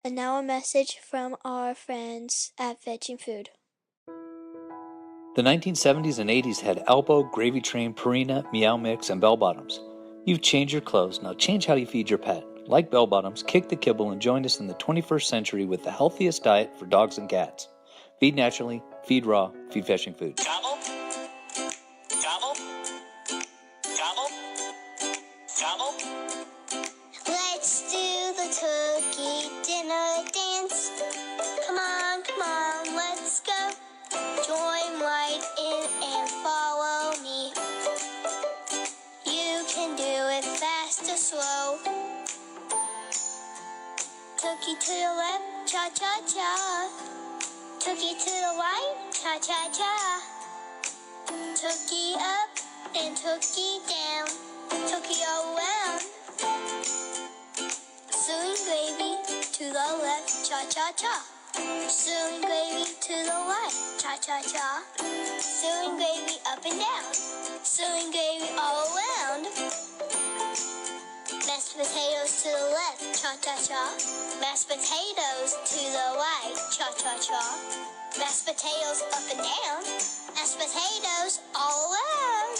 And now a message from our friends at Fetching Food. The 1970s and 80s had Elbow, Gravy Train, Purina, Meow Mix, and Bell Bottoms. You've changed your clothes, now change how you feed your pet. Like Bell Bottoms, kick the kibble and join us in the 21st century with the healthiest diet for dogs and cats. Feed naturally, feed raw, feed Fetching Food. Gobble, gobble, gobble, gobble. Let's do the turkey dinner dance. Come on, let's go. Join right in and follow me. You can do it fast or slow. Turkey to the left, cha-cha-cha. Turkey to the right, cha-cha-cha. Turkey up and turkey down. Turkey all around. Suing gravy to the left, cha-cha-cha. Suing gravy to the right, cha-cha-cha. Suing gravy up and down. Suing gravy all around. Mashed potatoes to the left, cha-cha-cha. Mashed potatoes to the right, cha-cha-cha. Mashed potatoes up and down. Mashed potatoes all around.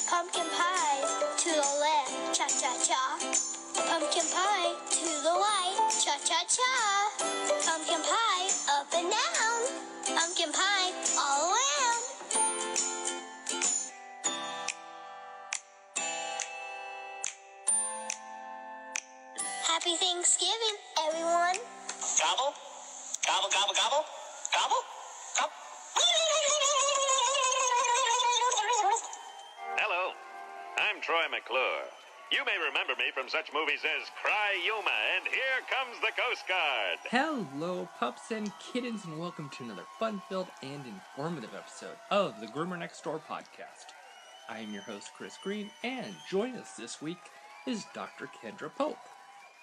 Pumpkin pie to the left, cha-cha-cha. Pumpkin pie to the right, cha-cha-cha. Pumpkin pie up and down. Pumpkin pie all around. Happy Thanksgiving, everyone. Gobble, gobble, gobble, gobble, gobble, gobble. Hello, I'm Troy McClure. You may remember me from such movies as Cry Yuma and Here Comes the Coast Guard. Hello, pups and kittens, and welcome to another fun-filled and informative episode of the Groomer Next Door Podcast. I am your host, Chris Green, and joining us this week is Dr. Kendra Pope.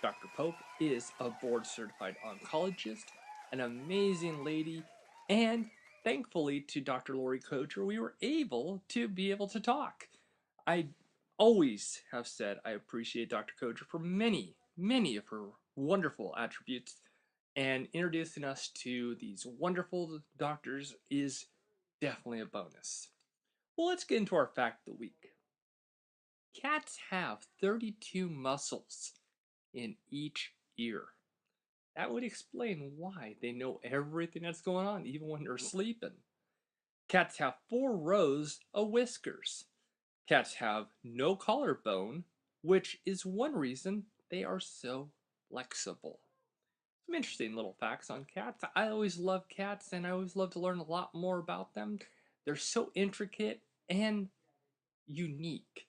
Dr. Pope is a board-certified oncologist, an amazing lady, and thankfully to Dr. Lori Coger, we were able to talk. I always have said I appreciate Dr. Coger for many of her wonderful attributes, and introducing us to these wonderful doctors is definitely a bonus. Well, let's get into our fact of the week. Cats have 32 muscles in each ear. That would explain why they know everything that's going on, even when they're sleeping. Cats have 4 rows of whiskers. Cats have no collarbone, which is one reason they are so flexible. Some interesting little facts on cats. I always love cats, and I always love to learn a lot more about them. They're so intricate and unique,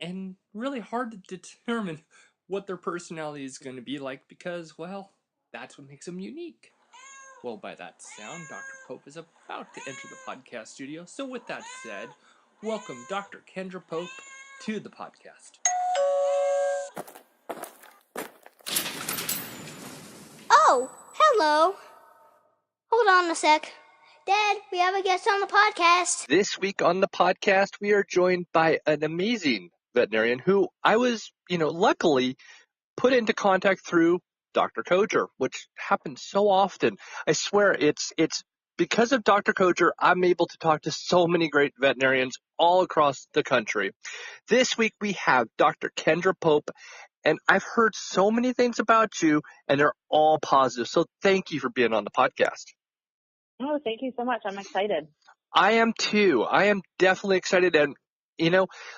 and really hard to determine what their personality is going to be like because, well, that's what makes them unique. Well, by that sound, Dr. Pope is about to enter the podcast studio. So with that said, welcome Dr. Kendra Pope to the podcast. Oh, hello. Hold on a sec. Dad, we have a guest on the podcast. This week on the podcast, we are joined by an amazing veterinarian who I was, luckily put into contact through Dr. Coger, which happens so often. I swear it's because of Dr. Coger, I'm able to talk to so many great veterinarians all across the country. This week we have Dr. Kendra Pope, and I've heard so many things about you, and they're all positive. So thank you for being on the podcast. Oh, thank you so much. I'm excited. I am too. I am definitely excited. And,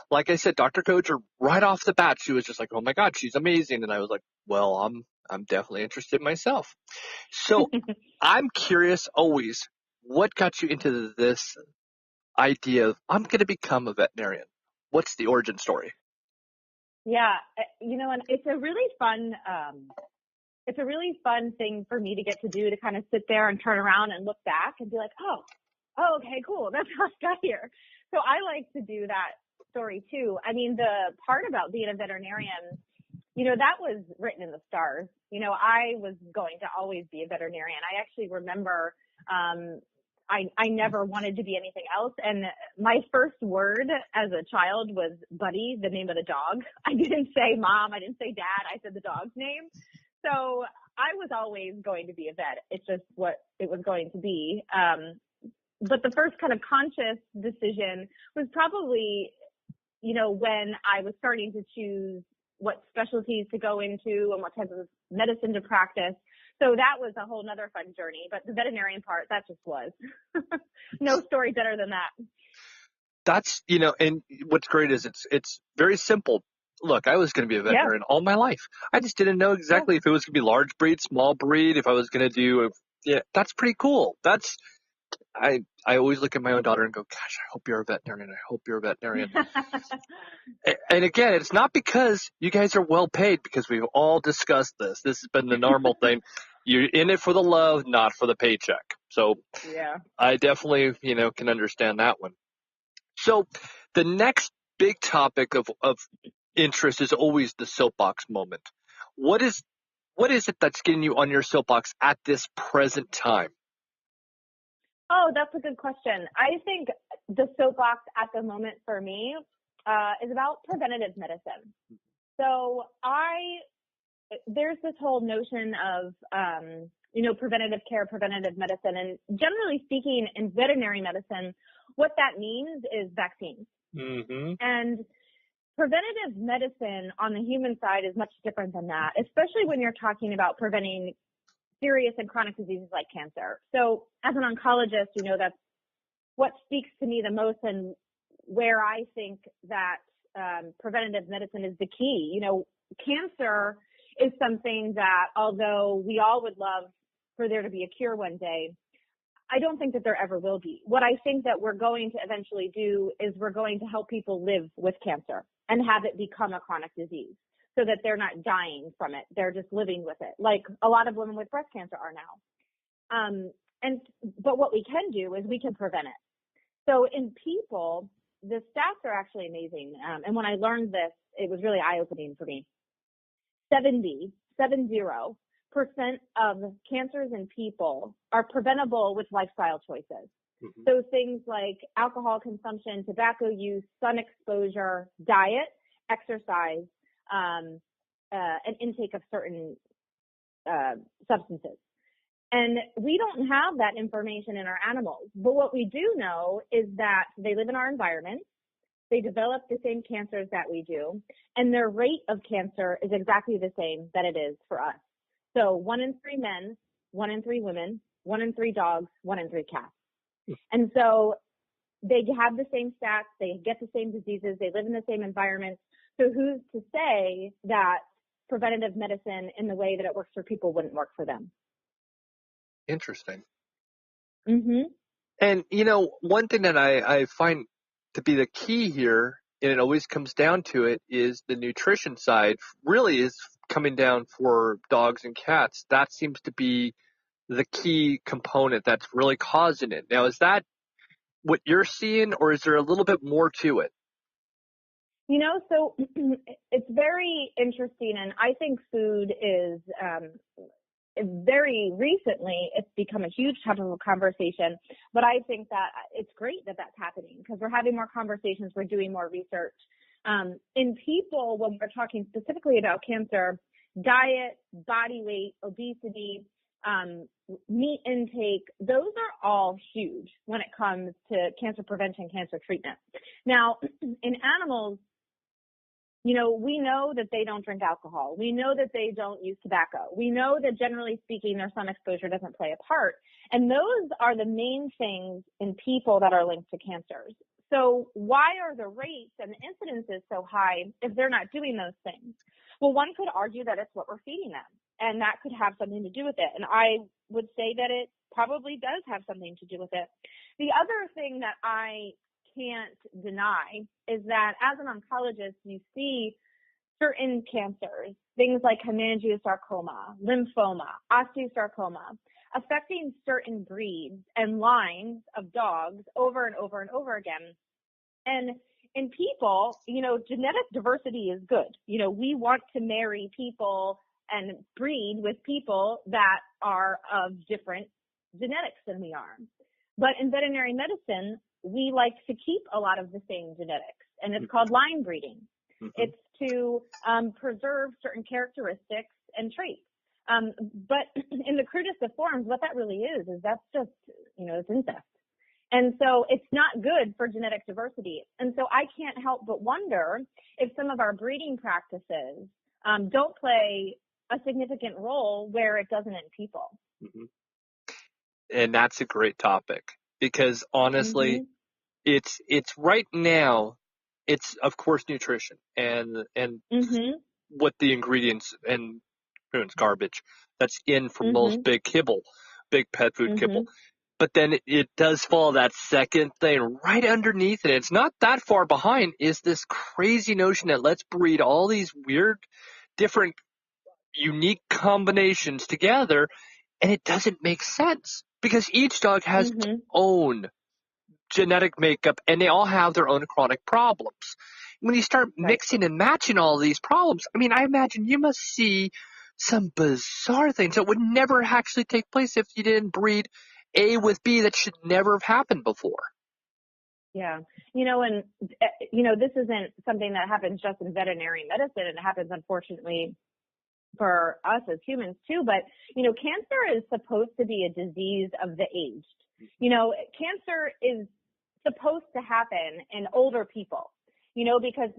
like I said, Dr. Coger, right off the bat, she was just like, oh my God, she's amazing. And I was like, well, I'm definitely interested myself. So I'm curious always, what got you into this idea of, I'm going to become a veterinarian? What's the origin story? Yeah, and it's a really fun thing for me to get to do, to kind of sit there and turn around and look back and be like, oh, okay, cool. That's how I got here. So I like to do that story too. I mean, the part about being a veterinarian, that was written in the stars. I was going to always be a veterinarian. I actually remember, I never wanted to be anything else. And my first word as a child was Buddy, the name of the dog. I didn't say mom. I didn't say dad. I said the dog's name. So I was always going to be a vet. It's just what it was going to be. But the first kind of conscious decision was probably, when I was starting to choose what specialties to go into and what type of medicine to practice. So that was a whole nother fun journey. But the veterinarian part, that just was. No story better than that. That's, and what's great is it's very simple. Look, I was going to be a veterinarian all my life. I just didn't know exactly if it was going to be large breed, small breed, if I was going to do that's pretty cool. I always look at my own daughter and go, gosh, I hope you're a veterinarian. I hope you're a veterinarian. And again, it's not because you guys are well paid, because we've all discussed this. This has been the normal thing. You're in it for the love, not for the paycheck. So I definitely, can understand that one. So the next big topic of interest is always the soapbox moment. What is it that's getting you on your soapbox at this present time? Oh, that's a good question. I think the soapbox at the moment for me is about preventative medicine. So there's this whole notion of, preventative care, preventative medicine. And generally speaking, in veterinary medicine, what that means is vaccines. Mm-hmm. And preventative medicine on the human side is much different than that, especially when you're talking about preventing serious and chronic diseases like cancer. So as an oncologist, that's what speaks to me the most, and where I think that preventative medicine is the key. Cancer is something that, although we all would love for there to be a cure one day, I don't think that there ever will be. What I think that we're going to eventually do is we're going to help people live with cancer and have it become a chronic disease, so that they're not dying from it. They're just living with it, like a lot of women with breast cancer are now. But what we can do is we can prevent it. So in people, the stats are actually amazing. And when I learned this, it was really eye-opening for me. 70% of cancers in people are preventable with lifestyle choices. Mm-hmm. So things like alcohol consumption, tobacco use, sun exposure, diet, exercise, an intake of certain substances. And we don't have that information in our animals. But what we do know is that they live in our environment. They develop the same cancers that we do. And their rate of cancer is exactly the same that it is for us. So 1 in 3 men, 1 in 3 women, 1 in 3 dogs, 1 in 3 cats. And so they have the same stats. They get the same diseases. They live in the same environment. So who's to say that preventative medicine in the way that it works for people wouldn't work for them? Interesting. Mm-hmm. And, one thing that I find to be the key here, and it always comes down to it, is the nutrition side really is coming down for dogs and cats. That seems to be the key component that's really causing it. Now, is that what you're seeing, or is there a little bit more to it? So it's very interesting, and I think food is very recently, it's become a huge topic of conversation, but I think that it's great that that's happening because we're having more conversations, we're doing more research. In people, when we're talking specifically about cancer, diet, body weight, obesity, meat intake, those are all huge when it comes to cancer prevention, cancer treatment. Now, in animals, we know that they don't drink alcohol. We know that they don't use tobacco. We know that generally speaking, their sun exposure doesn't play a part. And those are the main things in people that are linked to cancers. So why are the rates and the incidences so high if they're not doing those things? Well, one could argue that it's what we're feeding them, and that could have something to do with it. And I would say that it probably does have something to do with it. The other thing that I can't deny is that as an oncologist, you see certain cancers, things like hemangiosarcoma, lymphoma, osteosarcoma, affecting certain breeds and lines of dogs over and over and over again. And in people, genetic diversity is good. We want to marry people and breed with people that are of different genetics than we are. But in veterinary medicine, we like to keep a lot of the same genetics, and it's called line breeding. It's to preserve certain characteristics and traits. But in the crudest of forms, what that really is that's just, it's incest. And so it's not good for genetic diversity. And so I can't help but wonder if some of our breeding practices don't play a significant role where it doesn't in people. And that's a great topic because honestly, it's right now, it's of course nutrition and what the ingredients and it's garbage that's in for most big pet food kibble. But then it does fall that second thing right underneath it. It's not that far behind is this crazy notion that let's breed all these weird, different, unique combinations together, and it doesn't make sense because each dog has its own genetic makeup and they all have their own chronic problems. When you start mixing and matching all these problems, I mean, I imagine you must see some bizarre things that would never actually take place if you didn't breed A with B that should never have happened before. Yeah. And, this isn't something that happens just in veterinary medicine. It happens, unfortunately, for us as humans too. But, cancer is supposed to be a disease of the aged. Cancer is supposed to happen in older people, because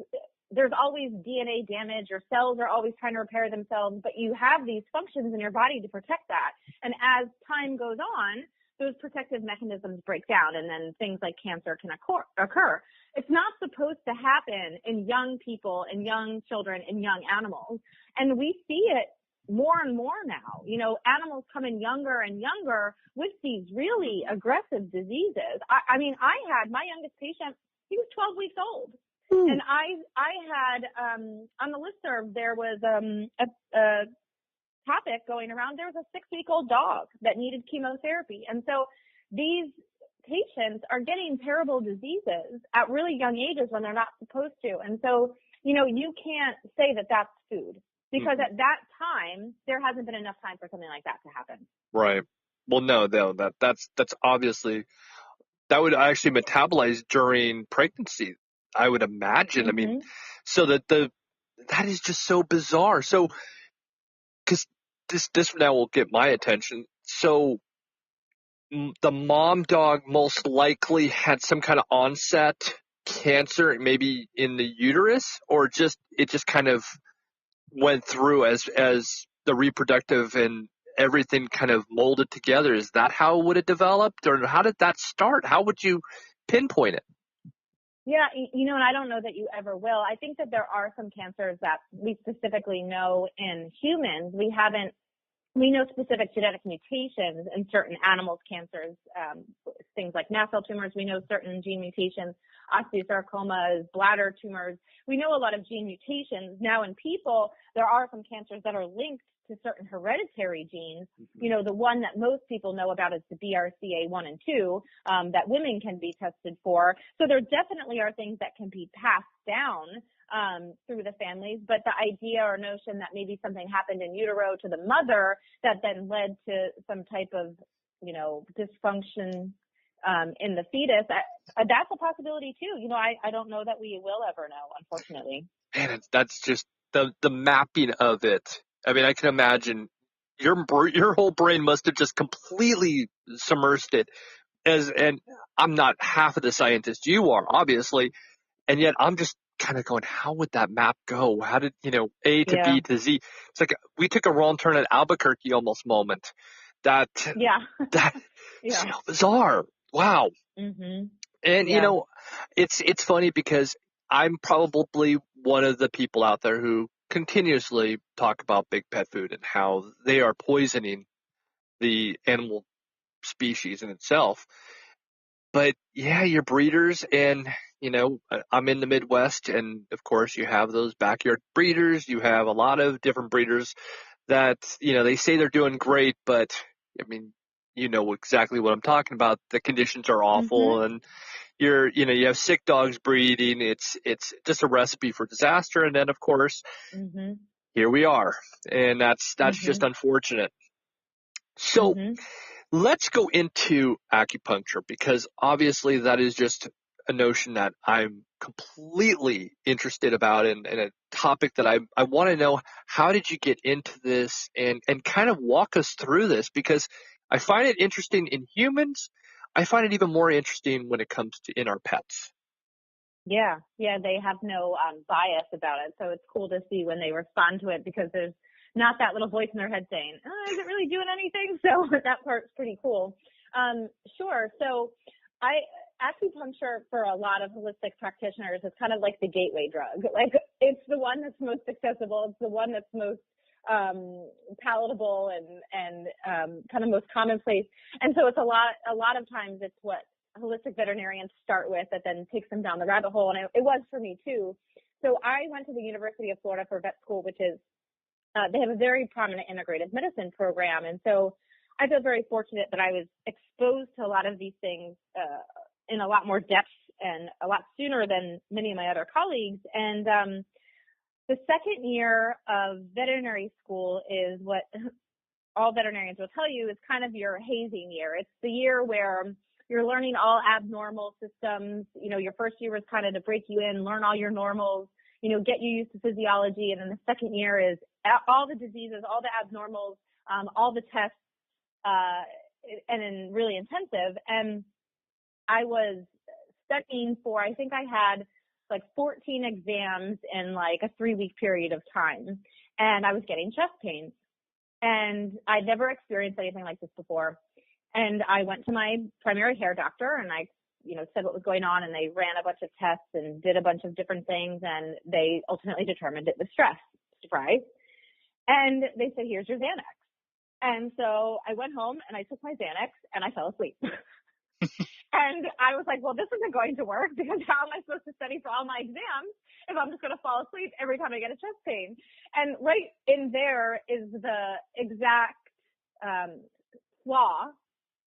there's always DNA damage. Your cells are always trying to repair themselves, but you have these functions in your body to protect that. And as time goes on, those protective mechanisms break down and then things like cancer can occur. It's not supposed to happen in young people and young children and young animals. And we see it more and more now. Animals come in younger and younger with these really aggressive diseases. I mean, I had my youngest patient, he was 12 weeks old. And I had, on the listserv, there was a topic going around. There was a 6-week-old dog that needed chemotherapy. And so these patients are getting terrible diseases at really young ages when they're not supposed to. And so, you can't say that that's food because at that time, there hasn't been enough time for something like that to happen. Right. Well, no, that's obviously, that would actually metabolize during pregnancy, I would imagine. I mean, so that is just so bizarre. So, because this now will get my attention. So the mom dog most likely had some kind of onset cancer, maybe in the uterus, or it just kind of went through as the reproductive and everything kind of molded together. Is that how it would have developed, or how did that start? How would you pinpoint it? Yeah, and I don't know that you ever will. I think that there are some cancers that we specifically know in humans. We know specific genetic mutations in certain animals' cancers, things like mast cell tumors. We know certain gene mutations, osteosarcomas, bladder tumors. We know a lot of gene mutations. Now in people, there are some cancers that are linked to certain hereditary genes. The one that most people know about is the BRCA1 and 2 that women can be tested for. So there definitely are things that can be passed down through the families, but the idea or notion that maybe something happened in utero to the mother that then led to some type of, dysfunction in the fetus, that's a possibility too. I don't know that we will ever know, unfortunately. Man, that's just the mapping of it. I mean, I can imagine your whole brain must have just completely submersed it. And I'm not half of the scientist you are, obviously, and yet I'm just kind of going, how would that map go? How did, A to B to Z? It's like we took a wrong turn at Albuquerque almost moment. That's so bizarre. Wow. And, it's funny because I'm probably one of the people out there who continuously talk about big pet food and how they are poisoning the animal species in itself. But yeah, your breeders and, I'm in the Midwest, and of course you have those backyard breeders. You have a lot of different breeders that, they say they're doing great, but I mean, you know exactly what I'm talking about. The conditions are awful and you have sick dogs breeding. It's just a recipe for disaster. And then of course, here we are. And that's just unfortunate. So let's go into acupuncture, because obviously that is just a notion that I'm completely interested about, and a topic that I want to know, how did you get into this, and kind of walk us through this, because I find it interesting in humans. I find it even more interesting when it comes to in our pets. Yeah, they have no bias about it. So it's cool to see when they respond to it, because there's not that little voice in their head saying, is it really doing anything? So that part's pretty cool. Sure. So acupuncture for a lot of holistic practitioners is kind of like the gateway drug. Like, it's the one that's most accessible. It's the one that's most palatable and kind of most commonplace. And so it's a lot of times it's what holistic veterinarians start with that then takes them down the rabbit hole. And it was for me too. So I went to the University of Florida for vet school, which is, they have a very prominent integrative medicine program. And so I feel very fortunate that I was exposed to a lot of these things in a lot more depth and a lot sooner than many of my other colleagues. And the second year of veterinary school is what all veterinarians will tell you is kind of your hazing year. It's the year where you're learning all abnormal systems. You know, your first year was kind of to break you in, learn all your normals, you know, get you used to physiology. And then the second year is all the diseases, all the abnormals, all the tests, and then really intensive. And I was studying for, I think I had like 14 exams in like a 3-week period of time. And I was getting chest pains. And I'd never experienced anything like this before. And I went to my primary care doctor and I, you know, said what was going on, and they ran a bunch of tests and did a bunch of different things, and they ultimately determined it was stress. Surprise. And they said, here's your Xanax. And so I went home and I took my Xanax and I fell asleep. And I was like, well, this isn't going to work, because how am I supposed to study for all my exams if I'm just going to fall asleep every time I get a chest pain? And right in there is the exact flaw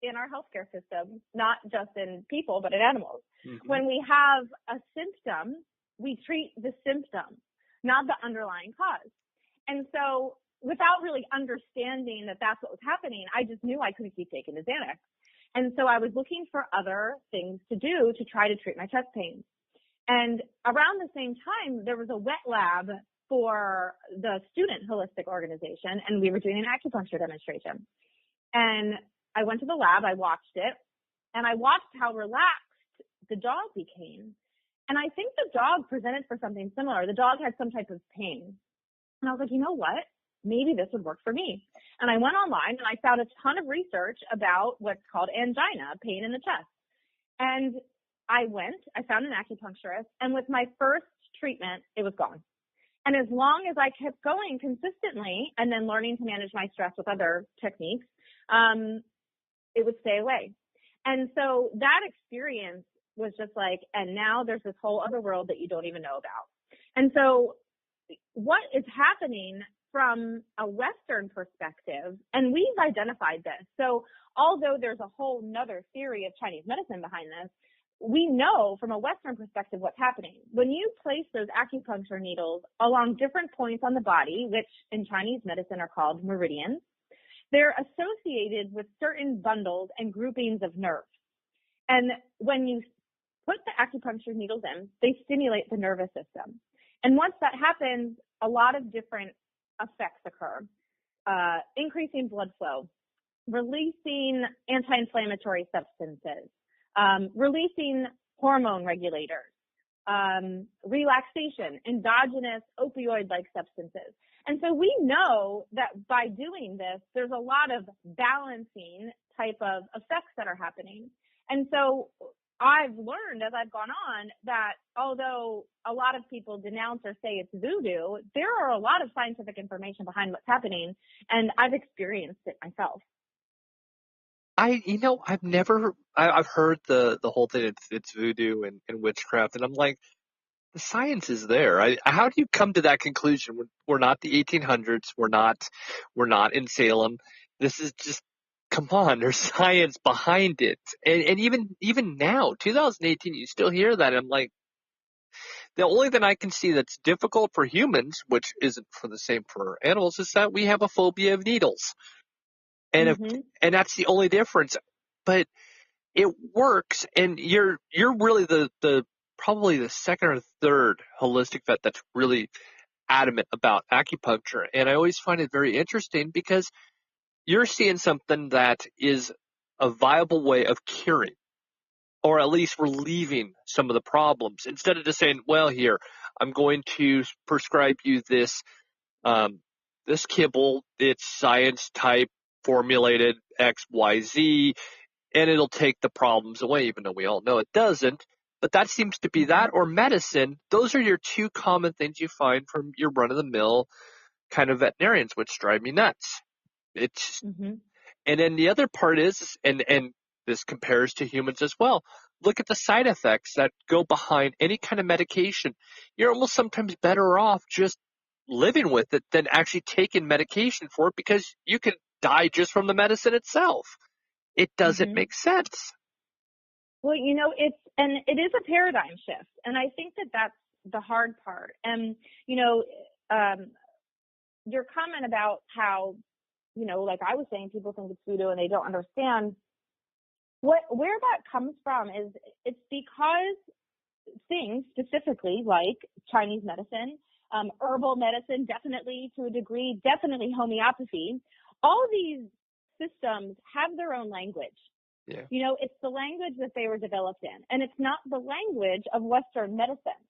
in our healthcare system, not just in people, but in animals. Mm-hmm. When we have a symptom, we treat the symptom, not the underlying cause. And so without really understanding that that's what was happening, I just knew I couldn't keep taking the Xanax. And so I was looking for other things to do to try to treat my chest pains. And around the same time, there was a wet lab for the student holistic organization, and we were doing an acupuncture demonstration. And I went to the lab, I watched it, and I watched how relaxed the dog became. And I think the dog presented for something similar. The dog had some type of pain. And I was like, you know what? Maybe this would work for me. And I went online and I found a ton of research about what's called angina, pain in the chest. And I found an acupuncturist, and with my first treatment, it was gone. And as long as I kept going consistently and then learning to manage my stress with other techniques, it would stay away. And so that experience was just like, and now there's this whole other world that you don't even know about. And so what is happening from a Western perspective, and we've identified this. So although there's a whole nother theory of Chinese medicine behind this, we know from a Western perspective what's happening. When you place those acupuncture needles along different points on the body, which in Chinese medicine are called meridians, they're associated with certain bundles and groupings of nerves. And when you put the acupuncture needles in, they stimulate the nervous system. And once that happens, a lot of different effects occur. Increasing blood flow, releasing anti-inflammatory substances, releasing hormone regulators, relaxation, endogenous opioid-like substances. And so we know that by doing this, there's a lot of balancing type of effects that are happening. And so I've learned as I've gone on that although a lot of people denounce or say it's voodoo, there are a lot of scientific information behind what's happening, and I've experienced it myself. I've heard the whole thing, it's voodoo and witchcraft, and I'm like, the science is there. How do you come to that conclusion? We're not the 1800s. We're not in Salem. This is just, come on, there's science behind it. And even now, 2018, you still hear that. I'm like, the only thing I can see that's difficult for humans, which isn't for the same for animals, is that we have a phobia of needles. And Mm-hmm. and that's the only difference. But it works, and you're really the probably the second or third holistic vet that's really adamant about acupuncture. And I always find it very interesting because you're seeing something that is a viable way of curing, or at least relieving some of the problems, instead of just saying, well, here, I'm going to prescribe you this kibble, it's science type formulated XYZ, and it'll take the problems away, even though we all know it doesn't. But that seems to be that, or medicine. Those are your two common things you find from your run-of-the-mill kind of veterinarians, which drive me nuts. It's Mm-hmm. And then the other part is, and this compares to humans as well, look at the side effects that go behind any kind of medication. You're almost sometimes better off just living with it than actually taking medication for it, because you could die just from the medicine itself. It doesn't Mm-hmm. make sense. Well, it is a paradigm shift. And I think that that's the hard part. And, your comment about how, like I was saying, people think it's voodoo and they don't understand where that comes from is it's because things specifically like Chinese medicine, herbal medicine, definitely to a degree, definitely homeopathy, all these systems have their own language. Yeah. It's the language that they were developed in, and it's not the language of Western medicine.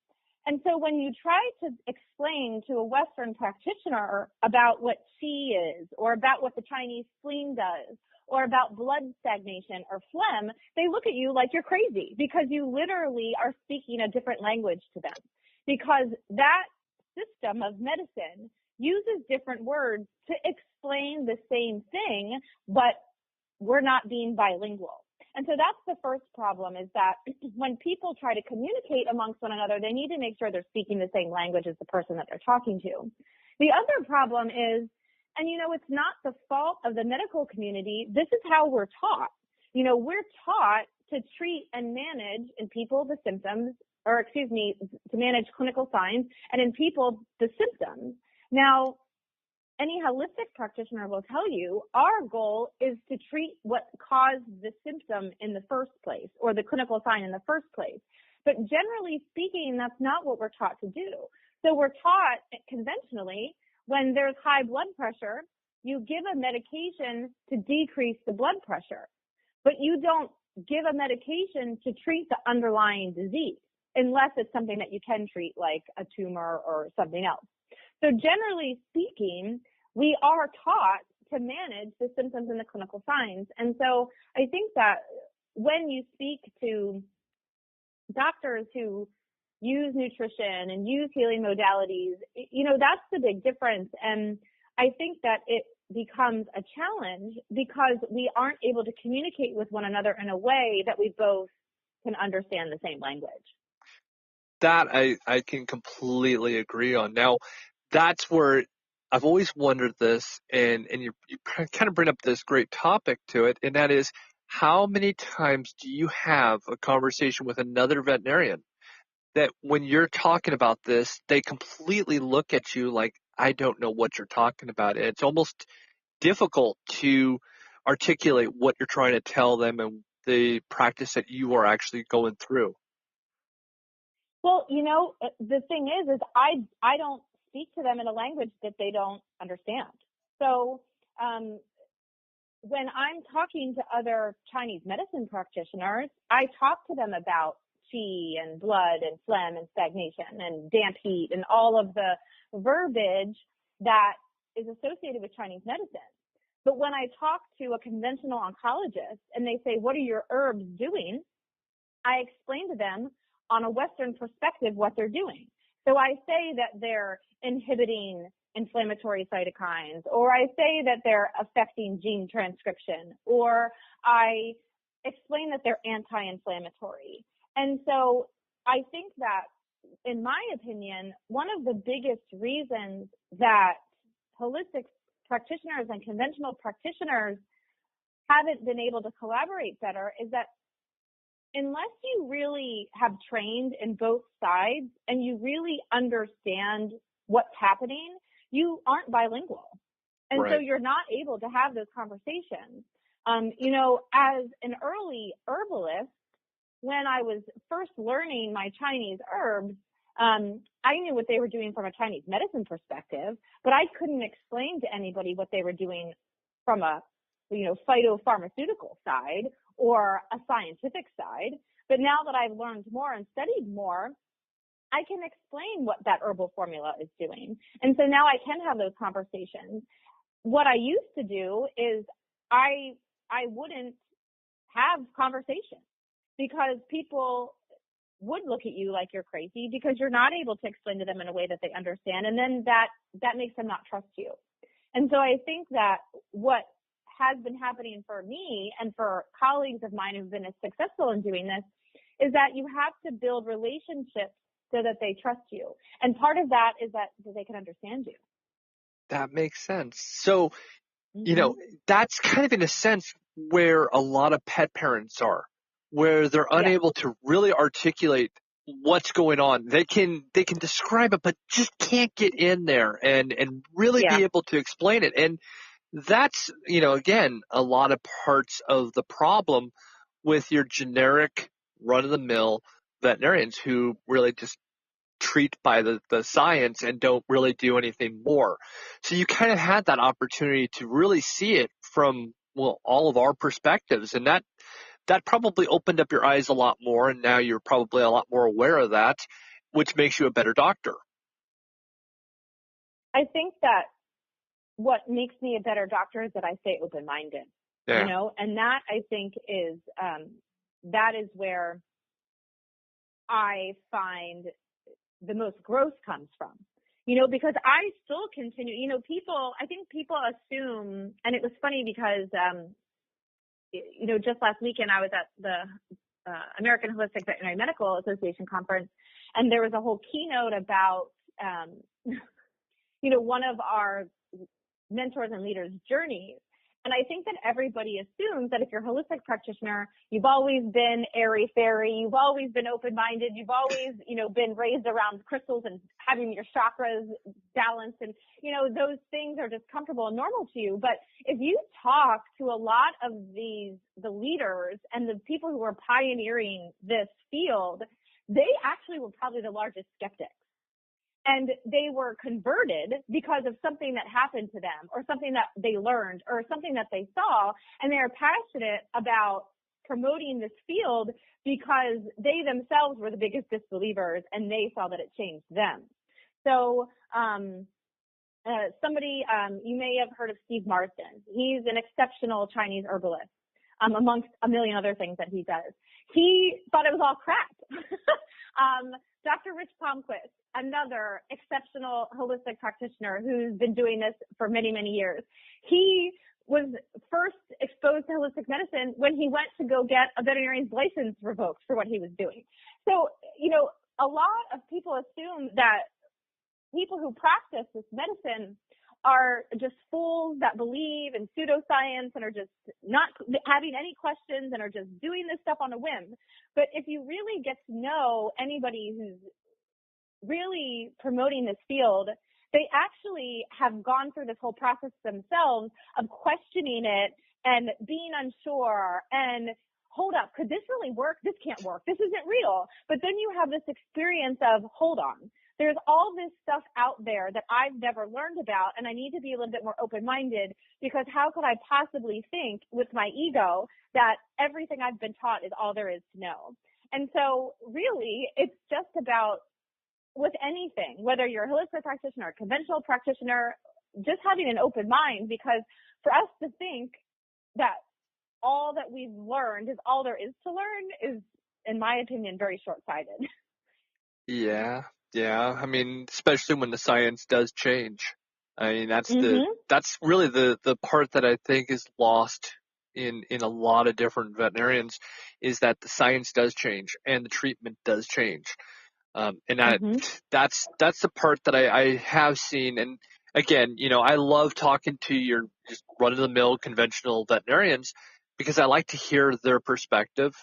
And so when you try to explain to a Western practitioner about what qi is, or about what the Chinese spleen does, or about blood stagnation or phlegm, they look at you like you're crazy, because you literally are speaking a different language to them. Because that system of medicine uses different words to explain the same thing, but we're not being bilingual. And so that's the first problem, is that when people try to communicate amongst one another, they need to make sure they're speaking the same language as the person that they're talking to. The other problem is, and it's not the fault of the medical community, this is how we're taught. We're taught to treat and manage in people the symptoms, to manage clinical signs, and in people the symptoms. Now, any holistic practitioner will tell you our goal is to treat what caused the symptom in the first place, or the clinical sign in the first place. But generally speaking, that's not what we're taught to do. So we're taught conventionally, when there's high blood pressure, you give a medication to decrease the blood pressure, but you don't give a medication to treat the underlying disease, unless it's something that you can treat, like a tumor or something else. So generally speaking, we are taught to manage the symptoms and the clinical signs. And so I think that when you speak to doctors who use nutrition and use healing modalities, that's the big difference. And I think that it becomes a challenge because we aren't able to communicate with one another in a way that we both can understand the same language. That I can completely agree on. Now, that's where I've always wondered this, and you kind of bring up this great topic to it, and that is, how many times do you have a conversation with another veterinarian that when you're talking about this, they completely look at you like, I don't know what you're talking about. And it's almost difficult to articulate what you're trying to tell them and the practice that you are actually going through. Well, the thing is I don't speak to them in a language that they don't understand. So when I'm talking to other Chinese medicine practitioners, I talk to them about qi and blood and phlegm and stagnation and damp heat and all of the verbiage that is associated with Chinese medicine. But when I talk to a conventional oncologist and they say, what are your herbs doing? I explain to them on a Western perspective what they're doing. So I say that they're inhibiting inflammatory cytokines, or I say that they're affecting gene transcription, or I explain that they're anti-inflammatory. And so I think that, in my opinion, one of the biggest reasons that holistic practitioners and conventional practitioners haven't been able to collaborate better is that unless you really have trained in both sides and you really understand what's happening, you aren't bilingual. And so Right. you're not able to have those conversations. You know, as an early herbalist, when I was first learning my Chinese herbs, I knew what they were doing from a Chinese medicine perspective, but I couldn't explain to anybody what they were doing from a, you know, phytopharmaceutical side or a scientific side. But now that I've learned more and studied more, I can explain what that herbal formula is doing. And so now I can have those conversations. What I used to do is I wouldn't have conversations because people would look at you like you're crazy because you're not able to explain to them in a way that they understand. And then that makes them not trust you. And so I think that what has been happening for me and for colleagues of mine who've been as successful in doing this is that you have to build relationships so that they trust you. And part of that is that they can understand you. That makes sense. So, you Mm-hmm. know, that's kind of in a sense where a lot of pet parents are, where they're Yeah. unable to really articulate what's going on. They can describe it, but just can't get in there and really Yeah. be able to explain it. And that's, you know, again, a lot of parts of the problem with your generic run-of-the-mill veterinarians who really just treat by the science and don't really do anything more. So you kind of had that opportunity to really see it from, well, all of our perspectives. And that probably opened up your eyes a lot more. And now you're probably a lot more aware of that, which makes you a better doctor. I think that what makes me a better doctor is that I stay open-minded, Yeah. you know, and that I think is, that is where I find the most growth comes from, you know, because I still continue, you know, I think people assume, and it was funny because, you know, just last weekend I was at the American Holistic Veterinary Medical Association conference, and there was a whole keynote about, you know, one of our mentors and leaders' journeys. And I think that everybody assumes that if you're a holistic practitioner, you've always been airy-fairy, you've always been open-minded, you've always, you know, been raised around crystals and having your chakras balanced, and, you know, those things are just comfortable and normal to you. But if you talk to a lot of the leaders and the people who are pioneering this field, they actually were probably the largest skeptics. And they were converted because of something that happened to them or something that they learned or something that they saw. And they are passionate about promoting this field because they themselves were the biggest disbelievers and they saw that it changed them. So, you may have heard of Steve Marsden. He's an exceptional Chinese herbalist, amongst a million other things that he does. He thought it was all crap. Dr. Rich Palmquist, another exceptional holistic practitioner who's been doing this for many, many years. He was first exposed to holistic medicine when he went to go get a veterinarian's license revoked for what he was doing. So, you know, a lot of people assume that people who practice this medicine are just fools that believe in pseudoscience and are just not having any questions and are just doing this stuff on a whim. But if you really get to know anybody who's really promoting this field, they actually have gone through this whole process themselves of questioning it and being unsure and hold up, could this really work? This can't work. This isn't real. But then you have this experience of, hold on, there's all this stuff out there that I've never learned about, and I need to be a little bit more open-minded, because how could I possibly think with my ego that everything I've been taught is all there is to know? And so really, it's just about, with anything, whether you're a holistic practitioner, a conventional practitioner, just having an open mind, because for us to think that all that we've learned is all there is to learn is, in my opinion, very short-sighted. Yeah. I mean, especially when the science does change. I mean, that's really the part that I think is lost in a lot of different veterinarians, is that the science does change and the treatment does change. That's the part that I have seen. And again, you know, I love talking to your just run-of-the-mill conventional veterinarians because I like to hear their perspective.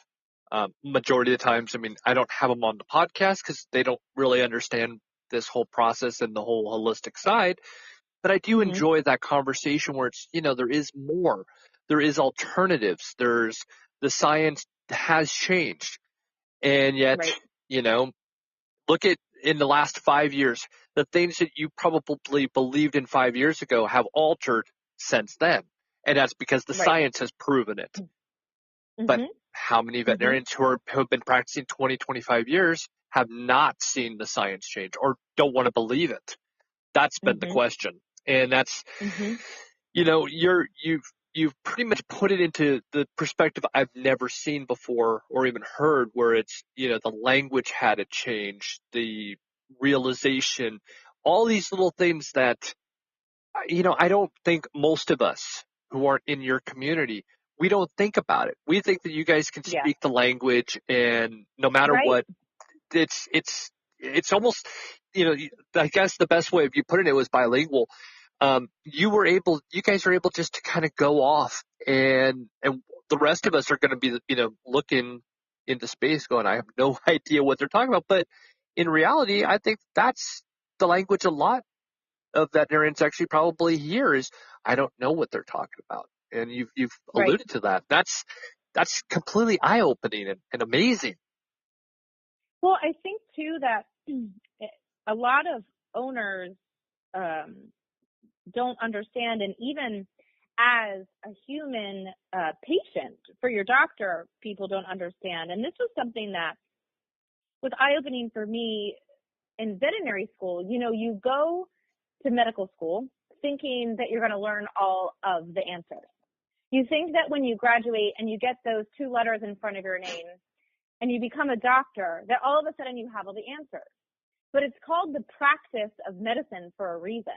Majority of the times, I mean, I don't have them on the podcast because they don't really understand this whole process and the whole holistic side. But I do Mhm. enjoy that conversation where it's, there is more. There is alternatives. There's the science has changed. And yet, Right. look at in the last 5 years, the things that you probably believed in 5 years ago have altered since then. And that's because the Right. science has proven it. But Mhm. how many Mhm. veterinarians who have been practicing 20, 25 years have not seen the science change or don't want to believe it? That's been the Mhm. question. And that's, Mhm. you've pretty much put it into the perspective I've never seen before or even heard, where it's, the language had to change, the realization, all these little things that, I don't think most of us who aren't in your community, we don't think about it. We think that you guys can Yeah. speak the language, and no matter Right. what, it's almost, I guess the best way of you putting it was bilingual. You guys are able just to kind of go off, and the rest of us are going to be, looking into space going, I have no idea what they're talking about. But in reality, I think that's the language a lot of veterinarians actually probably hear is, I don't know what they're talking about. And you've Right. alluded to that. That's completely eye-opening and amazing. Well, I think too that a lot of owners don't understand, and even as a human patient for your doctor, people don't understand. And this was something that was eye-opening for me in veterinary school. You go to medical school thinking that you're going to learn all of the answers. You think that when you graduate and you get those 2 letters in front of your name and you become a doctor, that all of a sudden you have all the answers. But it's called the practice of medicine for a reason.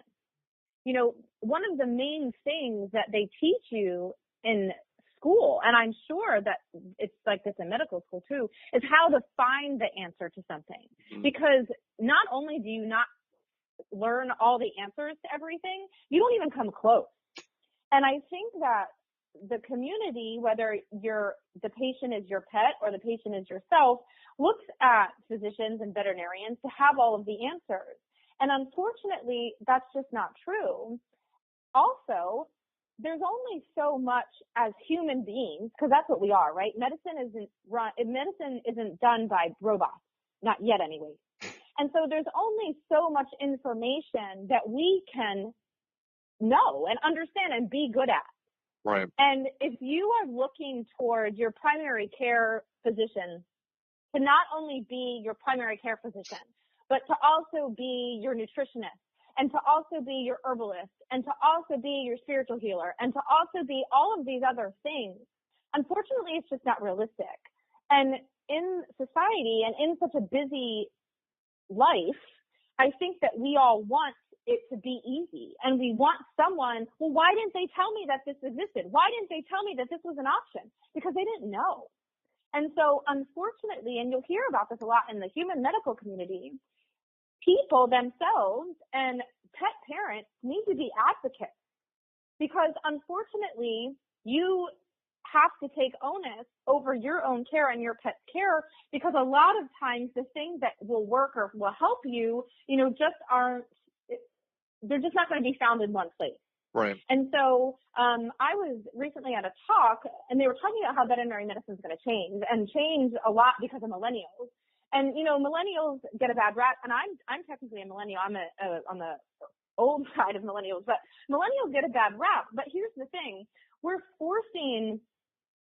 One of the main things that they teach you in school, and I'm sure that it's like this in medical school too, is how to find the answer to something. Because not only do you not learn all the answers to everything, you don't even come close. And I think that the community, whether the patient is your pet or the patient is yourself, looks at physicians and veterinarians to have all of the answers. And unfortunately, that's just not true. Also, there's only so much as human beings, because that's what we are, right? Medicine isn't done by robots, not yet anyway. And so there's only so much information that we can know and understand and be good at. Right. And if you are looking toward your primary care physician to not only be your primary care physician, but to also be your nutritionist, and to also be your herbalist, and to also be your spiritual healer, and to also be all of these other things, unfortunately, it's just not realistic. And in society and in such a busy life, I think that we all want it to be easy, and we want someone, well, why didn't they tell me that this existed? Why didn't they tell me that this was an option? Because they didn't know. And so, unfortunately, and you'll hear about this a lot in the human medical community, people themselves and pet parents need to be advocates, because unfortunately, you have to take onus over your own care and your pet's care, because a lot of times the things that will work or will help you, just aren't, they're just not going to be found in one place. Right. And so I was recently at a talk, and they were talking about how veterinary medicine is going to change a lot because of millennials. And millennials get a bad rap, and I'm technically a millennial. I'm on the old side of millennials, but millennials get a bad rap. But here's the thing: we're forcing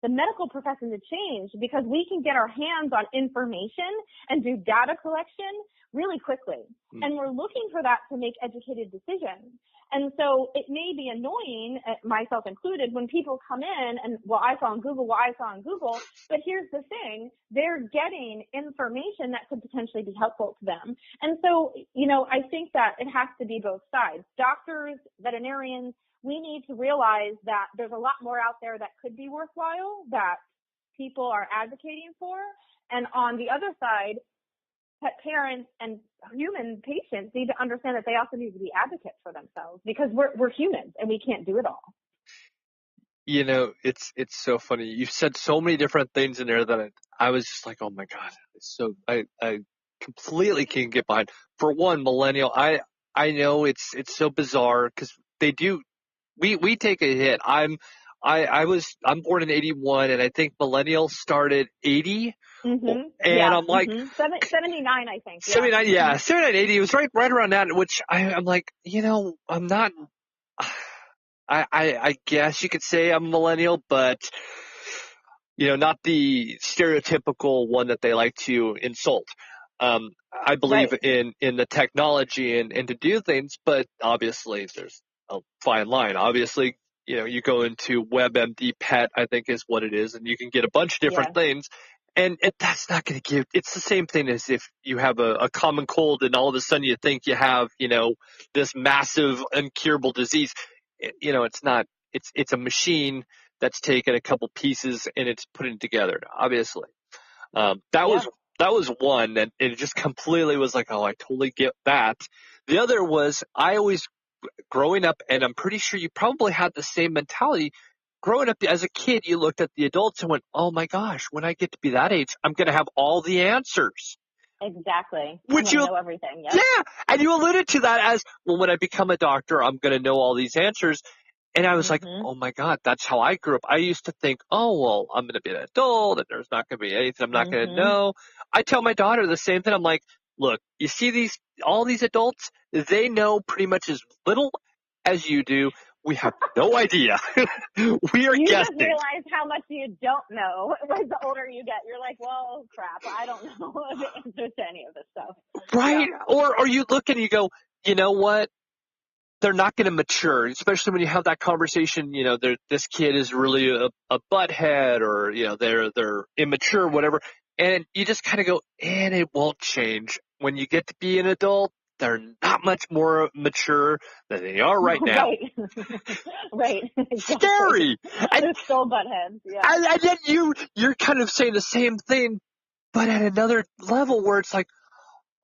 the medical profession to change because we can get our hands on information and do data collection really quickly. And we're looking for that to make educated decisions. And so it may be annoying, myself included, when people come in and, well, I saw on Google, but here's the thing, they're getting information that could potentially be helpful to them. And so, I think that it has to be both sides. Doctors, veterinarians, we need to realize that there's a lot more out there that could be worthwhile, that people are advocating for. And on the other side, pet parents and human patients need to understand that they also need to be advocates for themselves, because we're humans and we can't do it all. It's so funny. You've said so many different things in there that I was just like, oh my God. So I completely can get behind. For one, millennial, I know it's so bizarre because they do. We take a hit. I'm born in 81, and I think millennials started 80. Mm-hmm. And I'm like 79, I think. 79, 79, 80. It was right around that, which I'm like, I'm not. I guess you could say I'm a millennial, but not the stereotypical one that they like to insult. I believe in the technology and to do things, but obviously there's a fine line. Obviously, you go into WebMD Pet, I think is what it is, and you can get a bunch of different things. And that's not going to give – it's the same thing as if you have a common cold and all of a sudden you think you have, this massive incurable disease. It's not – it's a machine that's taken a couple pieces and it's putting together, obviously. That was one, and it just completely was like, oh, I totally get that. The other was I always – growing up, and I'm pretty sure you probably had the same mentality – growing up as a kid, you looked at the adults and went, oh, my gosh, when I get to be that age, I'm going to have all the answers. Exactly. Would you know everything? Yep. Yeah. And you alluded to that as, well, when I become a doctor, I'm going to know all these answers. And I was like, oh, my God, that's how I grew up. I used to think, oh, well, I'm going to be an adult and there's not going to be anything I'm not going to know. I tell my daughter the same thing. I'm like, look, you see all these adults, they know pretty much as little as you do. We have no idea. We are you guessing. You just realize how much you don't know as the older you get. You're like, well, crap, I don't know the answers to any of this stuff. Right. Yeah. Or you look and you go, you know what? They're not going to mature, especially when you have that conversation, this kid is really a butthead or, they're immature, whatever. And you just kind of go, and it won't change. When you get to be an adult, they're not much more mature than they are right now. Right. Exactly. Scary. They're still buttheads. Yeah. And yet you're kind of saying the same thing, but at another level where it's like,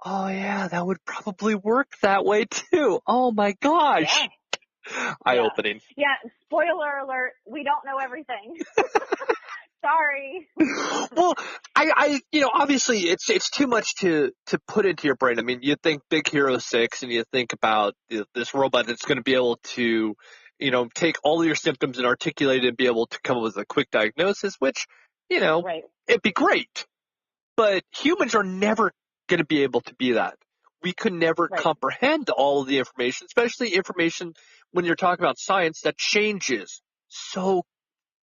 oh yeah, that would probably work that way too. Oh my gosh. Yeah. Eye-opening. Yeah. Spoiler alert. We don't know everything. Sorry. Well, I obviously it's too much to put into your brain. I mean, you think Big Hero 6 and you think about this robot that's going to be able to, take all of your symptoms and articulate it and be able to come up with a quick diagnosis, which, it'd be great. But humans are never going to be able to be that. We could never comprehend all of the information, especially information when you're talking about science that changes so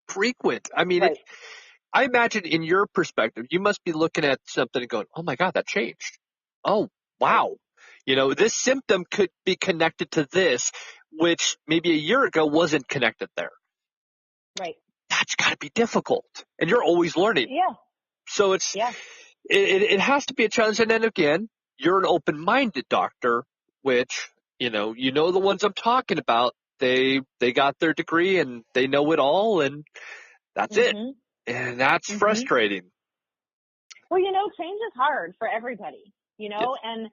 frequent. I mean, I imagine in your perspective, you must be looking at something and going, oh my God, that changed. Oh, wow. This symptom could be connected to this, which maybe a year ago wasn't connected there. Right. That's got to be difficult. And you're always learning. Yeah. So it has to be a challenge. And then again, you're an open-minded doctor, which, the ones I'm talking about, they got their degree and they know it all and that's it. And that's frustrating. Well, change is hard for everybody, and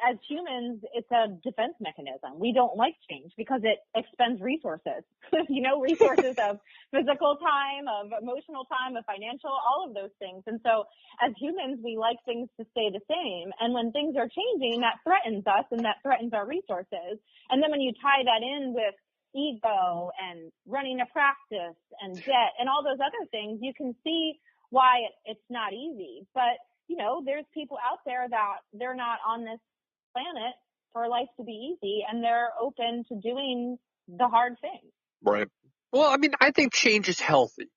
as humans, it's a defense mechanism. We don't like change because it expends resources, resources of physical time, of emotional time, of financial, all of those things. And so as humans, we like things to stay the same. And when things are changing, that threatens us and that threatens our resources. And then when you tie that in with ego and running a practice and debt and all those other things, you can see why it's not easy. But, there's people out there that they're not on this planet for life to be easy and they're open to doing the hard things. Right. Well, I mean, I think change is healthy.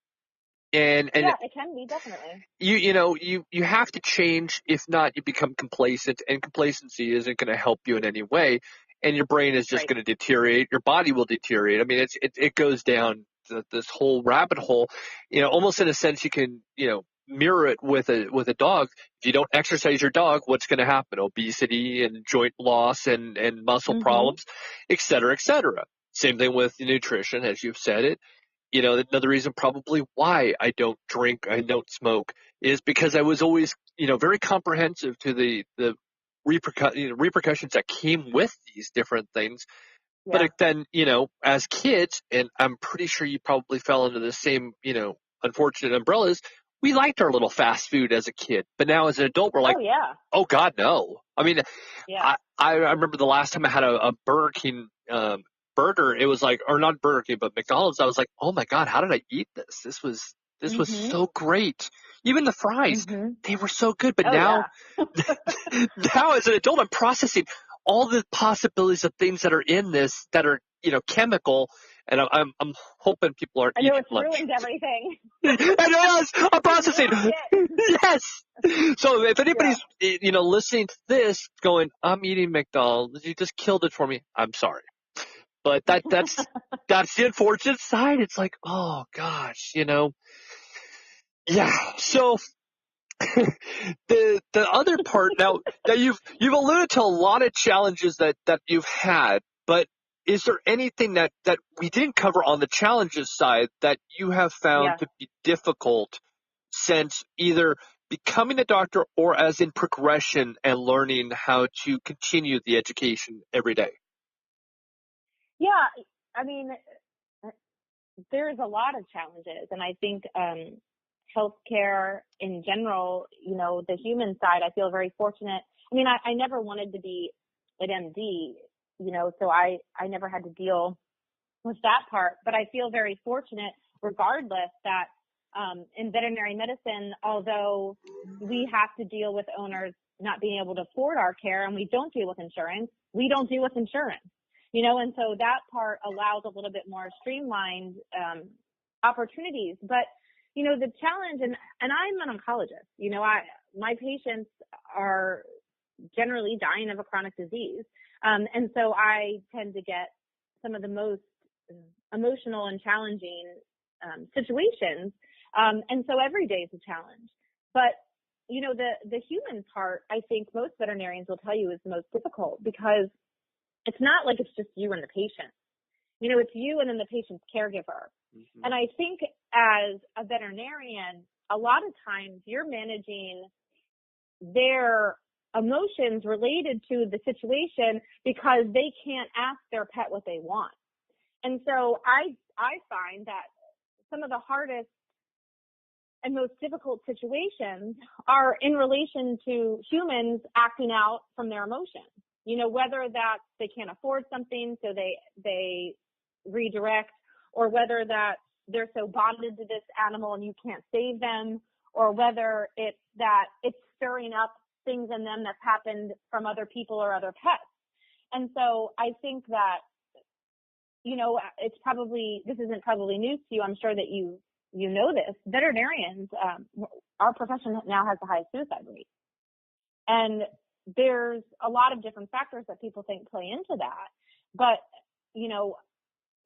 And yeah, it can be, definitely. You have to change. If not, you become complacent, and complacency isn't going to help you in any way. And your brain is just going to deteriorate. Your body will deteriorate. I mean, it goes down this whole rabbit hole. Almost in a sense, you can mirror it with a dog. If you don't exercise your dog, what's going to happen? Obesity and joint loss and muscle problems, et cetera, et cetera. Same thing with nutrition, as you've said it. Another reason probably why I don't drink, I don't smoke, is because I was always, very comprehensive to the repercussions that came with these different things. Yeah. But then, as kids, and I'm pretty sure you probably fell into the same, unfortunate umbrellas, we liked our little fast food as a kid, but now as an adult, we're like, Oh yeah. oh God, no. I mean, Yeah. I remember the last time I had a Burger King burger. It was like, or not Burger King, but McDonald's. I was like, oh my God, how did I eat this? This was so great. Even the fries, they were so good. But Oh, now, yeah. now as an adult, I'm processing all the possibilities of things that are in this that are, chemical. And I'm hoping people aren't I know eating it's lunch. ruined everything. I know, I'm processing. Ruined it. Yes. So if anybody's, listening to this going, I'm eating McDonald's, you just killed it for me. I'm sorry. But that's the unfortunate side. It's like, oh gosh, Yeah. So the other part now you've alluded to a lot of challenges that you've had, but is there anything that we didn't cover on the challenges side that you have found to be difficult since either becoming a doctor or as in progression and learning how to continue the education every day? Yeah. I mean, there's a lot of challenges, and I think healthcare in general, the human side, I feel very fortunate. I mean, I never wanted to be an MD, so I never had to deal with that part, but I feel very fortunate regardless that in veterinary medicine, although we have to deal with owners not being able to afford our care and we don't deal with insurance, we don't deal with insurance. And so that part allows a little bit more streamlined opportunities. But, the challenge, and I'm an oncologist, my patients are generally dying of a chronic disease. And so I tend to get some of the most emotional and challenging situations. And so every day is a challenge. But, the human part, I think most veterinarians will tell you is the most difficult because it's not like it's just you and the patient. It's you and then the patient's caregiver. Mm-hmm. And I think as a veterinarian, a lot of times you're managing their emotions related to the situation because they can't ask their pet what they want. And so I find that some of the hardest and most difficult situations are in relation to humans acting out from their emotions. Whether that they can't afford something, so they redirect, or whether that they're so bonded to this animal and you can't save them, or whether it's that it's stirring up things in them that's happened from other people or other pets. And so I think that, this isn't probably news to you. I'm sure that you know this. Veterinarians, our profession now has the highest suicide rate. And there's a lot of different factors that people think play into that. But,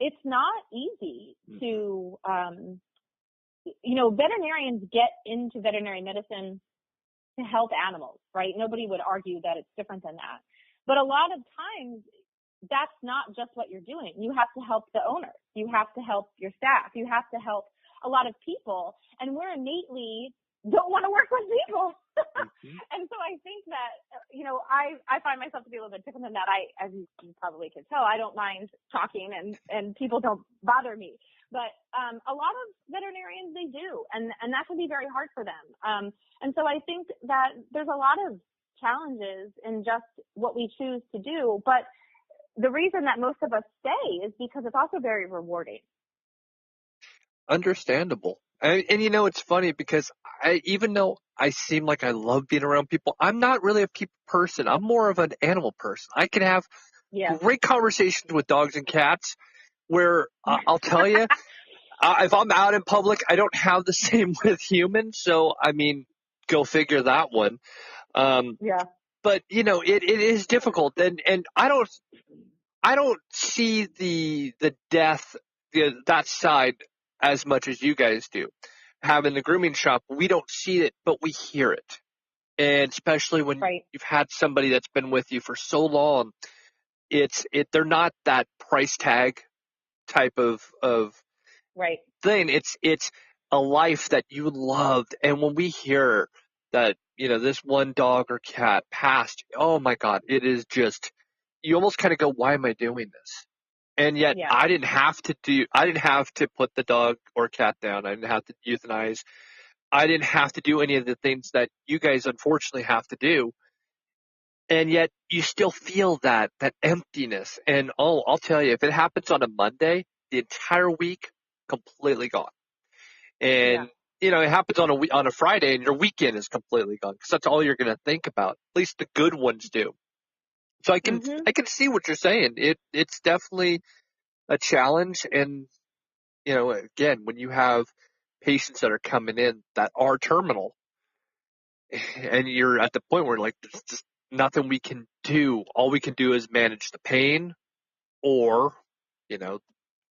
it's not easy to, veterinarians get into veterinary medicine to help animals, right? Nobody would argue that it's different than that. But a lot of times, that's not just what you're doing. You have to help the owners. You have to help your staff. You have to help a lot of people. And we're innately don't want to work with people. And so I think that, I find myself to be a little bit different than that. As you probably can tell, I don't mind talking and people don't bother me. But a lot of veterinarians, they do. And that can be very hard for them. And so I think that there's a lot of challenges in just what we choose to do. But the reason that most of us stay is because it's also very rewarding. Understandable. And it's funny because even though I seem like I love being around people, I'm not really a people person. I'm more of an animal person. I can have great conversations with dogs and cats where I'll tell you, if I'm out in public, I don't have the same with humans. So, go figure that one. But, it is difficult. And I don't see the death, that side as much as you guys do. Having the grooming shop, we don't see it, but we hear it. And especially when you've had somebody that's been with you for so long, they're not that price tag type of thing. It's a life that you loved. And when we hear that, this one dog or cat passed, oh my God, it is just, you almost kind of go, why am I doing this? And yet I didn't have to put the dog or cat down. I didn't have to euthanize. I didn't have to do any of the things that you guys unfortunately have to do. And yet you still feel that emptiness. And I'll tell you, if it happens on a Monday, the entire week completely gone. And it happens on a Friday, and your weekend is completely gone because that's all you're going to think about. At least the good ones do. So I can see what you're saying. It's definitely a challenge. And again, when you have patients that are coming in that are terminal, and you're at the point where like there's just nothing we can do. All we can do is manage the pain, or the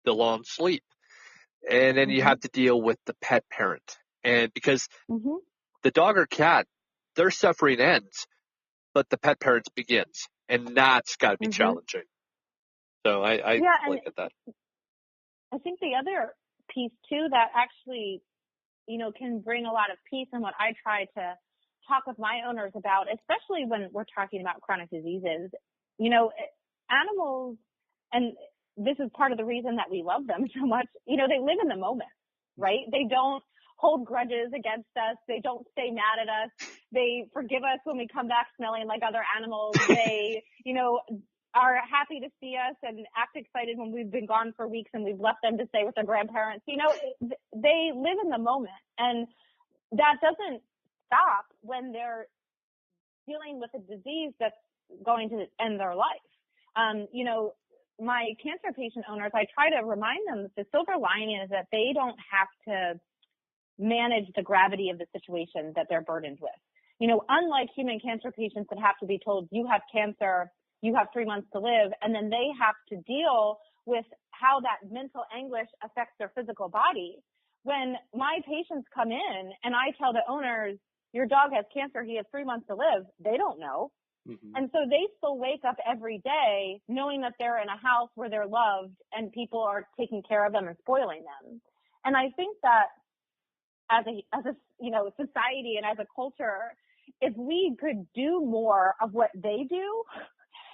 long sleep. And then you have to deal with the pet parent. And because the dog or cat, their suffering ends, but the pet parents begins. And that's got to be challenging. So I look at that. I think the other piece too that actually, can bring a lot of peace, and what I try to talk with my owners about, especially when we're talking about chronic diseases, animals, and this is part of the reason that we love them so much, they live in the moment, right? They don't hold grudges against us. They don't stay mad at us. They forgive us when we come back smelling like other animals. They, are happy to see us and act excited when we've been gone for weeks and we've left them to stay with their grandparents. They live in the moment, and that doesn't stop when they're dealing with a disease that's going to end their life. My cancer patient owners, I try to remind them that the silver lining is that they don't have to manage the gravity of the situation that they're burdened with. Unlike human cancer patients that have to be told, you have cancer, you have 3 months to live, and then they have to deal with how that mental anguish affects their physical body. When my patients come in and I tell the owners, your dog has cancer, he has 3 months to live, they don't know. And so they still wake up every day knowing that they're in a house where they're loved and people are taking care of them and spoiling them. And I think that as a society and as a culture, if we could do more of what they do,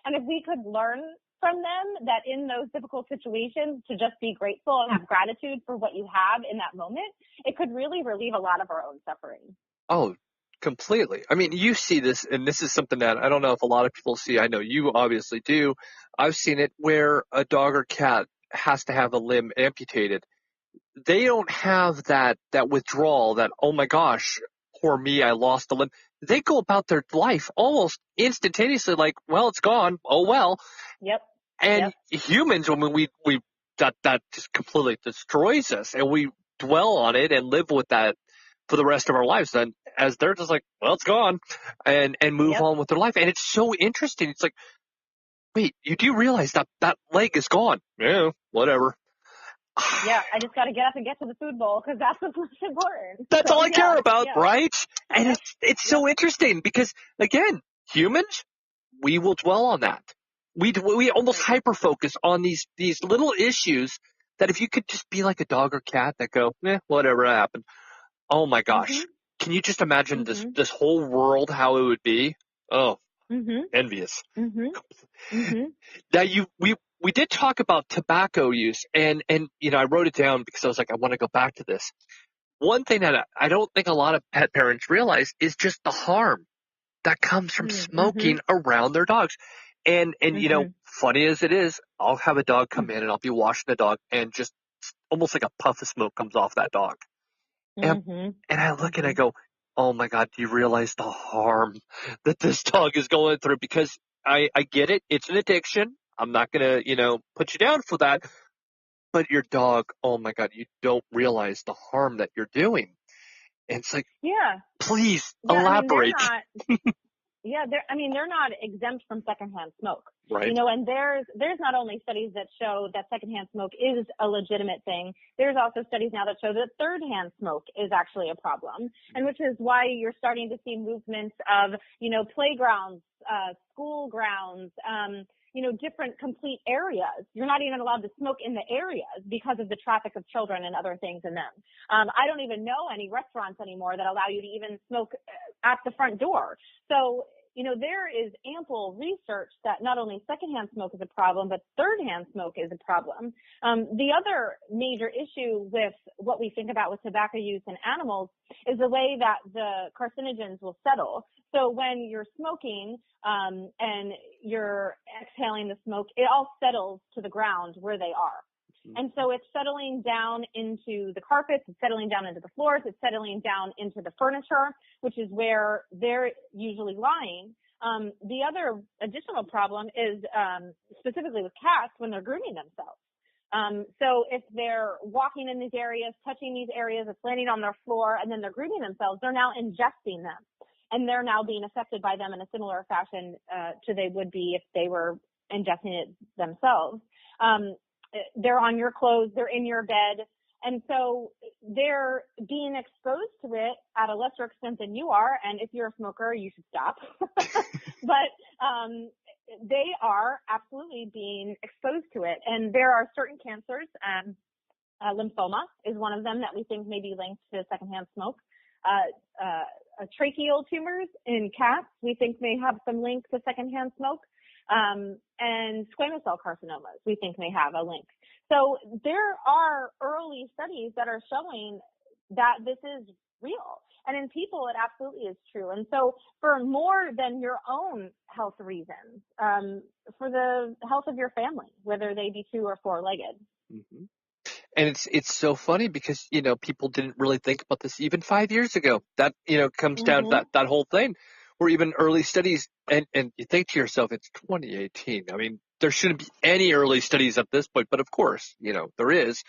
and if we could learn from them that in those difficult situations to just be grateful and have gratitude for what you have in that moment, it could really relieve a lot of our own suffering. Oh, completely. I mean, you see this, and this is something that I don't know if a lot of people see. I know you obviously do. I've seen it where a dog or cat has to have a limb amputated. They don't have that withdrawal, that, oh my gosh, poor me, I lost a limb. They go about their life almost instantaneously like, well, it's gone. Oh, well. Yep. And humans, when we that just completely destroys us, and we dwell on it and live with that for the rest of our lives. And as they're just like, well, it's gone, and move on with their life. And it's so interesting. It's like, wait, you do realize that leg is gone? Yeah, whatever. Yeah, I just got to get up and get to the food bowl because that's what's most important. That's all I care about, right? And it's so interesting because, again, humans, we will dwell on that. We almost hyper focus on these little issues that if you could just be like a dog or cat that go, whatever happened. Oh my gosh. Can you just imagine this whole world, how it would be? Oh, envious. Now we did talk about tobacco use, and I wrote it down because I was like, I want to go back to this. One thing that I don't think a lot of pet parents realize is just the harm that comes from smoking around their dogs. And funny as it is, I'll have a dog come in and I'll be washing the dog, and just almost like a puff of smoke comes off that dog. And I look and I go, oh my God, do you realize the harm that this dog is going through? Because I get it. It's an addiction. I'm not going to, put you down for that. But your dog, oh my God, you don't realize the harm that you're doing. And it's like, please elaborate. They're not exempt from secondhand smoke. Right. And there's not only studies that show that secondhand smoke is a legitimate thing. There's also studies now that show that thirdhand smoke is actually a problem, and which is why you're starting to see movements of, playgrounds, school grounds, different complete areas. You're not even allowed to smoke in the areas because of the traffic of children and other things in them. I don't even know any restaurants anymore that allow you to even smoke at the front door. So, there is ample research that not only secondhand smoke is a problem, but thirdhand smoke is a problem. The other major issue with what we think about with tobacco use in animals is the way that the carcinogens will settle. So when you're smoking and you're exhaling the smoke, it all settles to the ground where they are. And so it's settling down into the carpets, it's settling down into the floors, it's settling down into the furniture, which is where they're usually lying. The other additional problem is specifically with cats when they're grooming themselves. So if they're walking in these areas, touching these areas, it's landing on their floor, and then they're grooming themselves, they're now ingesting them. And they're now being affected by them in a similar fashion to they would be if they were ingesting it themselves. They're on your clothes, they're in your bed, and so they're being exposed to it at a lesser extent than you are, and if you're a smoker, you should stop. But they are absolutely being exposed to it, and there are certain cancers, lymphoma is one of them that we think may be linked to secondhand smoke. Tracheal tumors in cats we think may have some link to secondhand smoke. And squamous cell carcinomas we think may have a link. So there are early studies that are showing that this is real. And in people, it absolutely is true. And so for more than your own health reasons, for the health of your family, whether they be 2 or 4-legged. Mm-hmm. And it's so funny because, people didn't really think about this even 5 years ago. That, comes down to that whole thing. Or even early studies, and you think to yourself, it's 2018. I mean, there shouldn't be any early studies at this point, but of course, there is.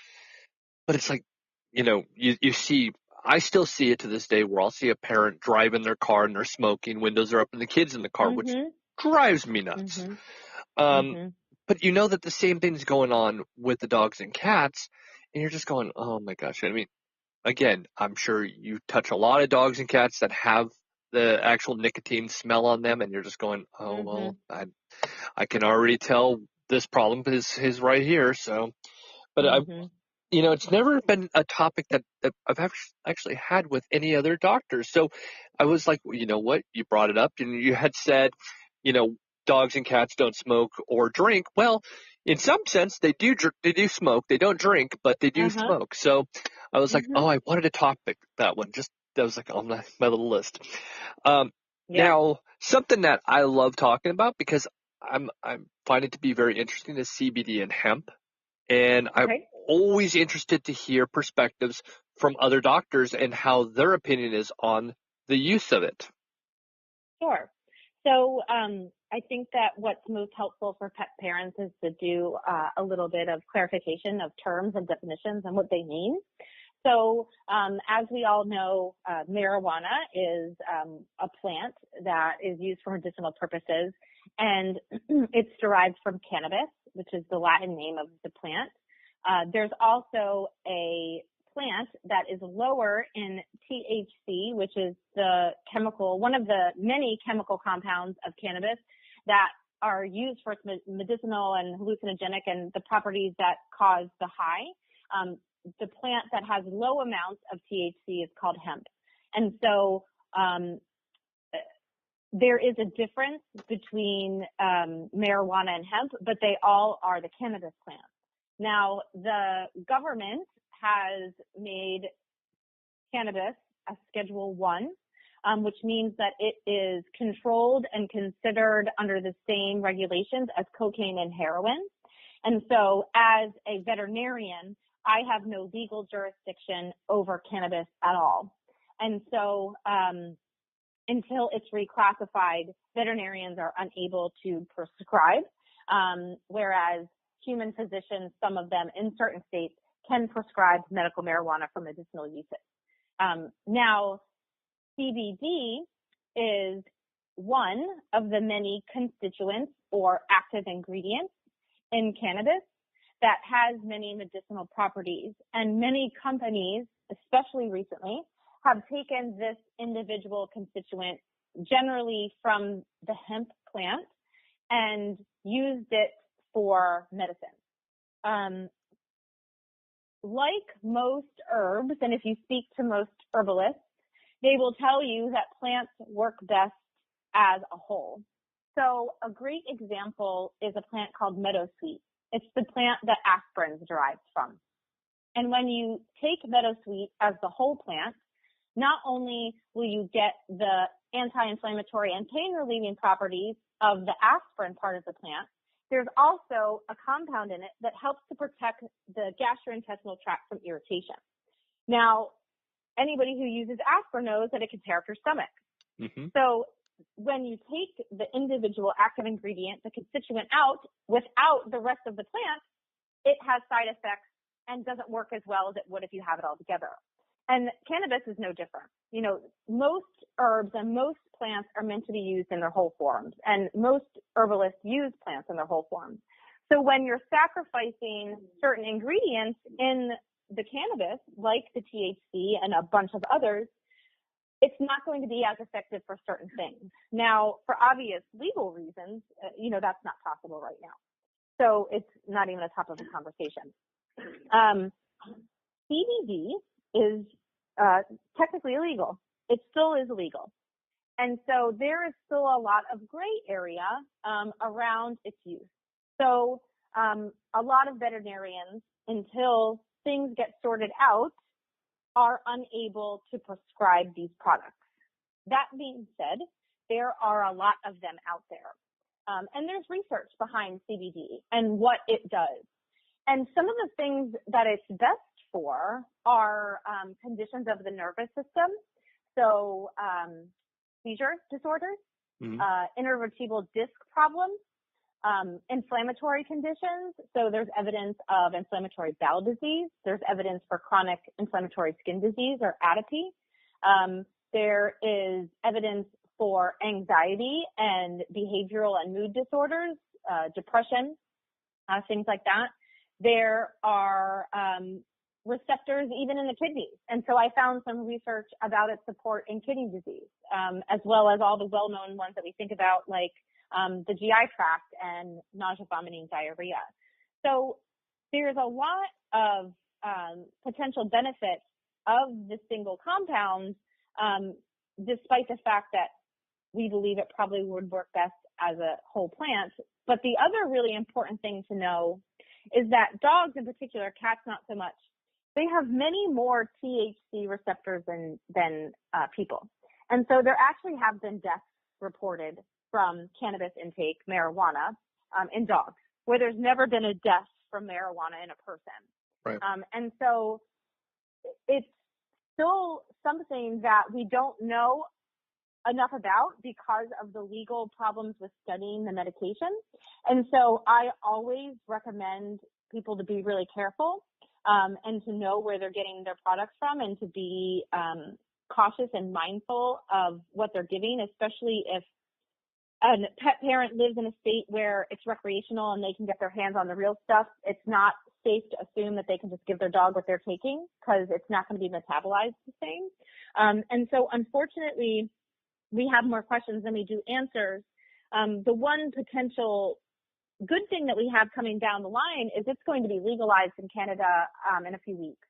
But it's like, you see, I still see it to this day where I'll see a parent driving their car and they're smoking, windows are up, and the kid's in the car, which drives me nuts. But that the same thing's going on with the dogs and cats, and you're just going, oh my gosh. I mean, again, I'm sure you touch a lot of dogs and cats that have the actual nicotine smell on them, and you're just going, oh, well, I can already tell this problem is right here. So, but it's never been a topic that I've actually had with any other doctors. So I was like, well, you know what? You brought it up, and you had said, dogs and cats don't smoke or drink. Well, in some sense, they do smoke. They don't drink, but they do smoke. So I was like, I wanted to topic that one. That was like on my little list. Now, something that I love talking about because I'm finding it to be very interesting is CBD and hemp. And I'm always interested to hear perspectives from other doctors and how their opinion is on the use of it. Sure. So I think that what's most helpful for pet parents is to do a little bit of clarification of terms and definitions and what they mean. So as we all know, marijuana is a plant that is used for medicinal purposes, and it's derived from cannabis, which is the Latin name of the plant. There's also a plant that is lower in THC, which is one of the many chemical compounds of cannabis that are used for its medicinal and hallucinogenic and the properties that cause the high. The plant that has low amounts of THC is called hemp. And so there is a difference between marijuana and hemp, but they all are the cannabis plants. Now, the government has made cannabis a Schedule 1, which means that it is controlled and considered under the same regulations as cocaine and heroin. And so as a veterinarian, I have no legal jurisdiction over cannabis at all. And so until it's reclassified, veterinarians are unable to prescribe, whereas human physicians, some of them in certain states, can prescribe medical marijuana for medicinal uses. Now, CBD is one of the many constituents or active ingredients in cannabis that has many medicinal properties, and many companies, especially recently, have taken this individual constituent generally from the hemp plant and used it for medicine. Like most herbs, and if you speak to most herbalists, they will tell you that plants work best as a whole. So a great example is a plant called meadowsweet. It's the plant that aspirin is derived from. And when you take meadowsweet as the whole plant, not only will you get the anti-inflammatory and pain-relieving properties of the aspirin part of the plant, there's also a compound in it that helps to protect the gastrointestinal tract from irritation. Now, anybody who uses aspirin knows that it can tear up your stomach. Mm-hmm. So when you take the individual active ingredient, the constituent out without the rest of the plant, it has side effects and doesn't work as well as it would if you have it all together. And cannabis is no different. You know, most herbs and most plants are meant to be used in their whole forms, and most herbalists use plants in their whole forms. So when you're sacrificing certain ingredients in the cannabis, like the THC and a bunch of others, it's not going to be as effective for certain things. Now, for obvious legal reasons, that's not possible right now. So it's not even a top of the conversation. CBD is technically illegal. It still is illegal. And so there is still a lot of gray area around its use. So a lot of veterinarians, until things get sorted out, are unable to prescribe these products. That being said, there are a lot of them out there. And there's research behind CBD and what it does. And some of the things that it's best for are conditions of the nervous system. So seizure disorders, intervertebral disc problems, inflammatory conditions. So there's evidence of inflammatory bowel disease. There's evidence for chronic inflammatory skin disease or atopy. There is evidence for anxiety and behavioral and mood disorders, depression, things like that. There are receptors even in the kidneys. And so I found some research about its support in kidney disease, as well as all the well-known ones that we think about, like the GI tract and nausea, vomiting, diarrhea. So there's a lot of potential benefits of the single compound, despite the fact that we believe it probably would work best as a whole plant. But the other really important thing to know is that dogs in particular, cats not so much, they have many more THC receptors than people. And so there actually have been deaths reported from cannabis intake, marijuana, in dogs, where there's never been a death from marijuana in a person. Right. And so it's still something that we don't know enough about because of the legal problems with studying the medication. And so I always recommend people to be really careful and to know where they're getting their products from and to be cautious and mindful of what they're giving, especially if a pet parent lives in a state where it's recreational and they can get their hands on the real stuff. It's not safe to assume that they can just give their dog what they're taking because it's not going to be metabolized the same. And so unfortunately, we have more questions than we do answers. The one potential good thing that we have coming down the line is it's going to be legalized in Canada in a few weeks.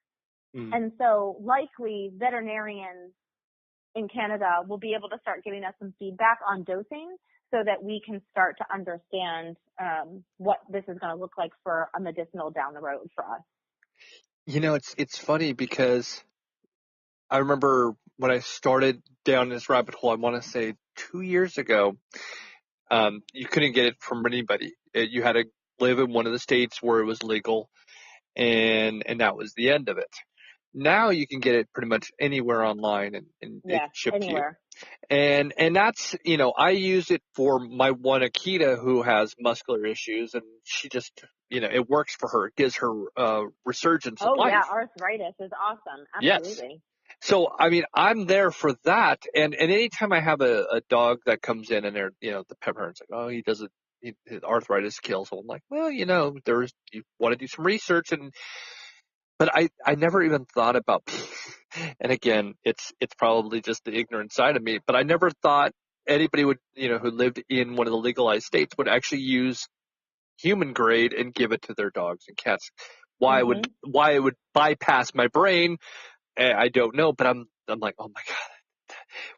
And so likely veterinarians in Canada will be able to start giving us some feedback on dosing so that we can start to understand what this is going to look like for a medicinal down the road for us. You know, it's funny because I remember when I started down this rabbit hole, I want to say 2 years ago, you couldn't get it from anybody. You had to live in one of the states where it was legal, and that was the end of it. Now you can get it pretty much anywhere online and it can ship anywhere. to you. And that's, I use it for my one Akita who has muscular issues, and she just, it works for her. It gives her resurgence of life. Oh, yeah, arthritis is awesome. Absolutely. Yes. So, I mean, I'm there for that. And anytime I have a dog that comes in and they're, the pet parent's like, oh, his arthritis kills. So I'm like, well, you want to do some research. But I never even thought about, and again, it's probably just the ignorant side of me, but I never thought anybody would, who lived in one of the legalized states would actually use human grade and give it to their dogs and cats. Why it would bypass my brain, I don't know, but I'm like, oh my God,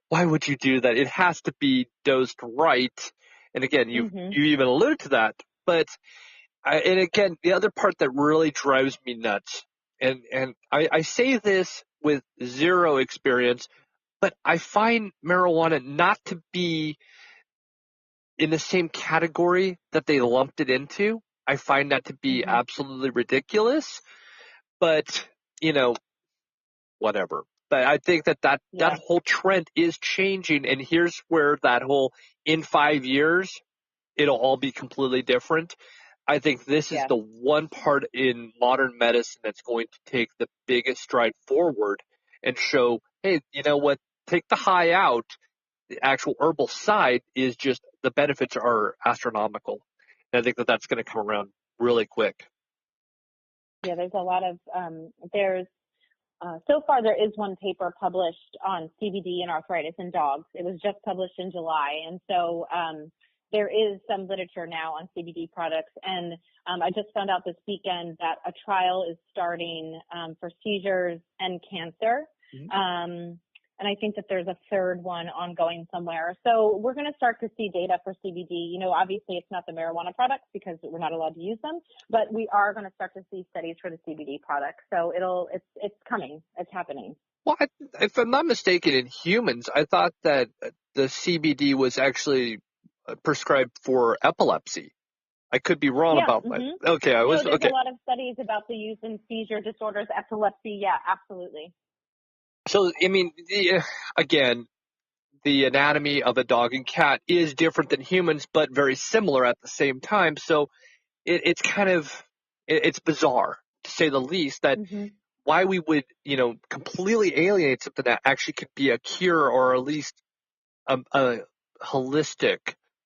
why would you do that? It has to be dosed right. And again, you even allude to that. But and again, the other part that really drives me nuts, and I say this with zero experience, but I find marijuana not to be in the same category that they lumped it into. I find that to be absolutely ridiculous, but, whatever. But I think that whole trend is changing, and here's where that whole in 5 years, it'll all be completely different. I think this is the one part in modern medicine that's going to take the biggest stride forward and show, hey, you know what, take the high out. The actual herbal side is just the benefits are astronomical. And I think that's going to come around really quick. Yeah, there's a lot of, so far there is one paper published on CBD and arthritis in dogs. It was just published in July. And so there is some literature now on CBD products. And I just found out this weekend that a trial is starting for seizures and cancer. And I think that there's a third one ongoing somewhere. So we're going to start to see data for CBD. Obviously it's not the marijuana products because we're not allowed to use them, but we are going to start to see studies for the CBD products. So it's coming. It's happening. Well, if I'm not mistaken, in humans, I thought that the CBD was actually prescribed for epilepsy. I could be wrong about that. Okay, there's a lot of studies about the use in seizure disorders, epilepsy. Yeah, absolutely. So, I mean, again, the anatomy of a dog and cat is different than humans, but very similar at the same time. So it's kind of, it's bizarre, to say the least, that why we would, completely alienate something that actually could be a cure or at least a holistic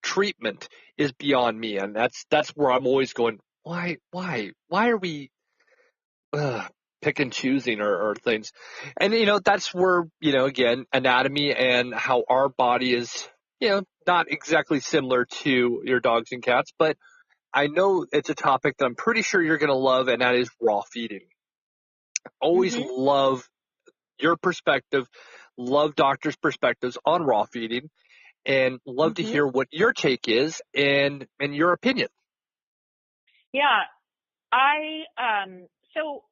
treatment is beyond me. And that's where I'm always going, why are we pick and choosing or things? And, that's where, again, anatomy and how our body is, not exactly similar to your dogs and cats, but I know it's a topic that I'm pretty sure you're going to love, and that is raw feeding. Always love your perspective, love doctors' perspectives on raw feeding, and love to hear what your take is and your opinion. Yeah, so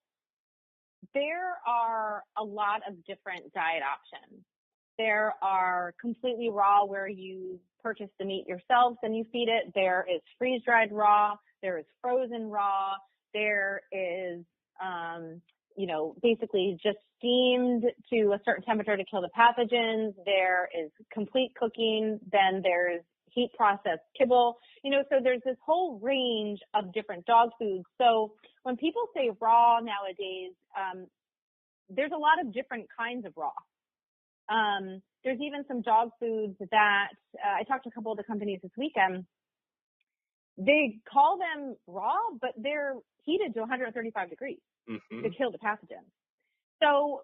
there are a lot of different diet options. There are completely raw where you purchase the meat yourselves and you feed it. There is freeze-dried raw. There is frozen raw. There is, basically just steamed to a certain temperature to kill the pathogens. There is complete cooking. Then there's heat processed kibble. So there's this whole range of different dog foods. So when people say raw nowadays, there's a lot of different kinds of raw. There's even some dog foods that I talked to a couple of the companies this weekend. They call them raw, but they're heated to 135 degrees to kill the pathogens. So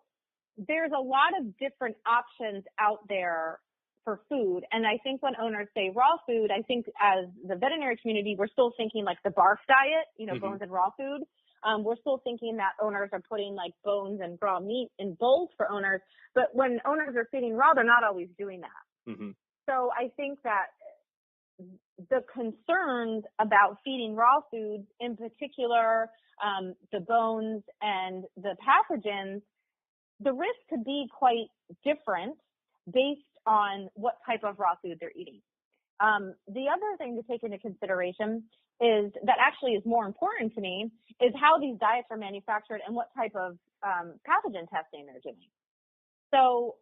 there's a lot of different options out there for food. And I think when owners say raw food, I think as the veterinary community, we're still thinking like the barf diet, bones and raw food. We're still thinking that owners are putting like bones and raw meat in bowls for owners. But when owners are feeding raw, they're not always doing that. So I think that the concerns about feeding raw foods, in particular, the bones and the pathogens, the risk could be quite different based on what type of raw food they're eating. The other thing to take into consideration is that actually is more important to me is how these diets are manufactured and what type of pathogen testing they're doing. So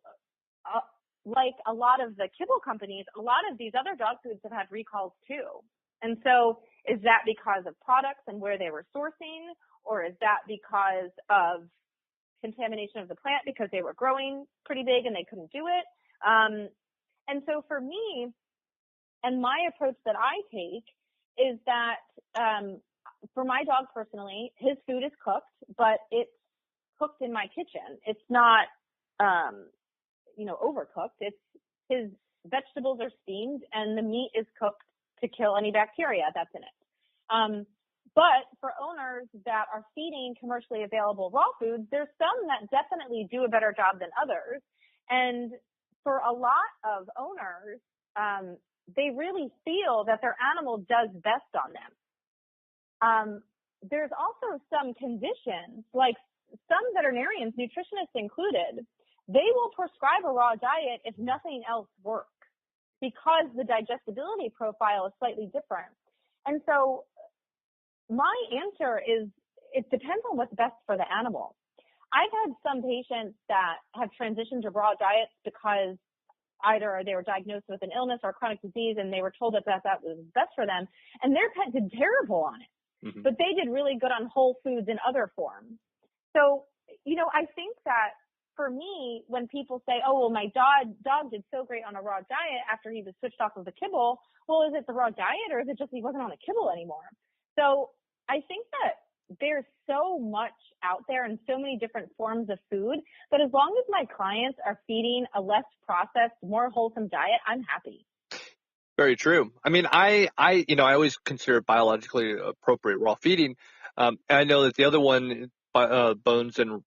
like a lot of the kibble companies, a lot of these other dog foods have had recalls too. And so is that because of products and where they were sourcing, or is that because of contamination of the plant because they were growing pretty big and they couldn't do it? And so for me, and my approach that I take is that for my dog personally, his food is cooked, but it's cooked in my kitchen. It's not, overcooked. It's his vegetables are steamed and the meat is cooked to kill any bacteria that's in it. But for owners that are feeding commercially available raw foods, there's some that definitely do a better job than others. And for a lot of owners, they really feel that their animal does best on them. There's also some conditions, like some veterinarians, nutritionists included, they will prescribe a raw diet if nothing else works because the digestibility profile is slightly different. And so my answer is it depends on what's best for the animal. I've had some patients that have transitioned to raw diets because either they were diagnosed with an illness or chronic disease and they were told that that was best for them, and their pet did terrible on it. Mm-hmm. But they did really good on whole foods in other forms. So, I think that for me, when people say, oh, well, my dog did so great on a raw diet after he was switched off of the kibble, well, is it the raw diet or is it just he wasn't on the kibble anymore? So I think that there's so much out there and so many different forms of food that as long as my clients are feeding a less processed, more wholesome diet, I'm happy. Very true. I mean, I always consider biologically appropriate raw feeding. And I know that the other one, bones and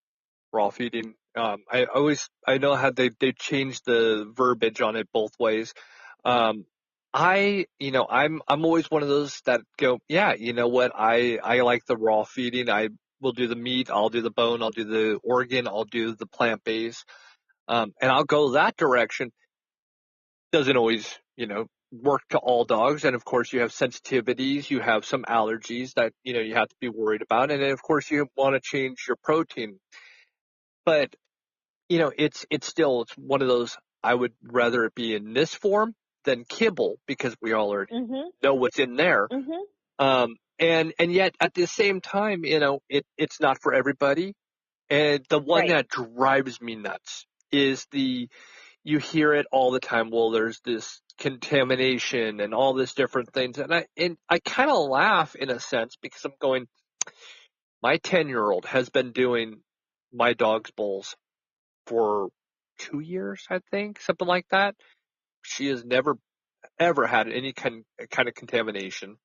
raw feeding, I know how they changed the verbiage on it both ways. I'm always one of those that go, yeah, you know what? I like the raw feeding. I will do the meat. I'll do the bone. I'll do the organ. I'll do the plant-based. And I'll go that direction. Doesn't always, work to all dogs. And of course you have sensitivities. You have some allergies that, you have to be worried about. And then of course you want to change your protein. But, it's one of those, I would rather it be in this form than kibble because we all already know what's in there. And yet at the same time, it's not for everybody. And the one that drives me nuts is you hear it all the time. Well, there's this contamination and all this different things. And I kind of laugh in a sense because I'm going, my 10-year-old has been doing my dog's bowls for 2 years, I think, something like that. She has never, ever had any kind of contamination.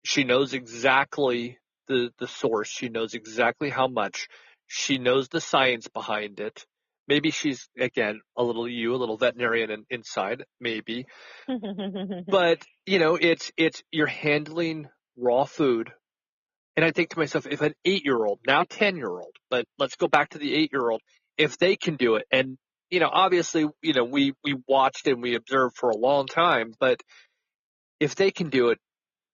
She knows exactly the source. She knows exactly how much. She knows the science behind it. Maybe she's, again, a little veterinarian inside, maybe. But, it's you're handling raw food. And I think to myself, if an 8-year-old, now 10-year-old, but let's go back to the 8-year-old, if they can do it, and, obviously, we watched and we observed for a long time, but if they can do it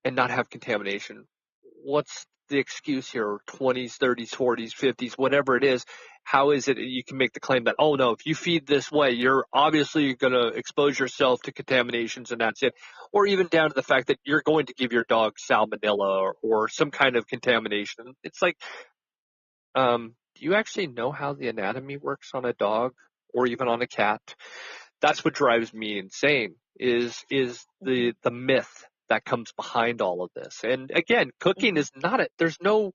and not have contamination, what's the excuse here? 20s, 30s, 40s, 50s, whatever it is. How is it you can make the claim that, oh no, if you feed this way, you're obviously going to expose yourself to contaminations and that's it. Or even down to the fact that you're going to give your dog salmonella or some kind of contamination. It's like, do you actually know how the anatomy works on a dog or even on a cat? That's what drives me insane is the myth that comes behind all of this. And again, cooking is not it. There's no,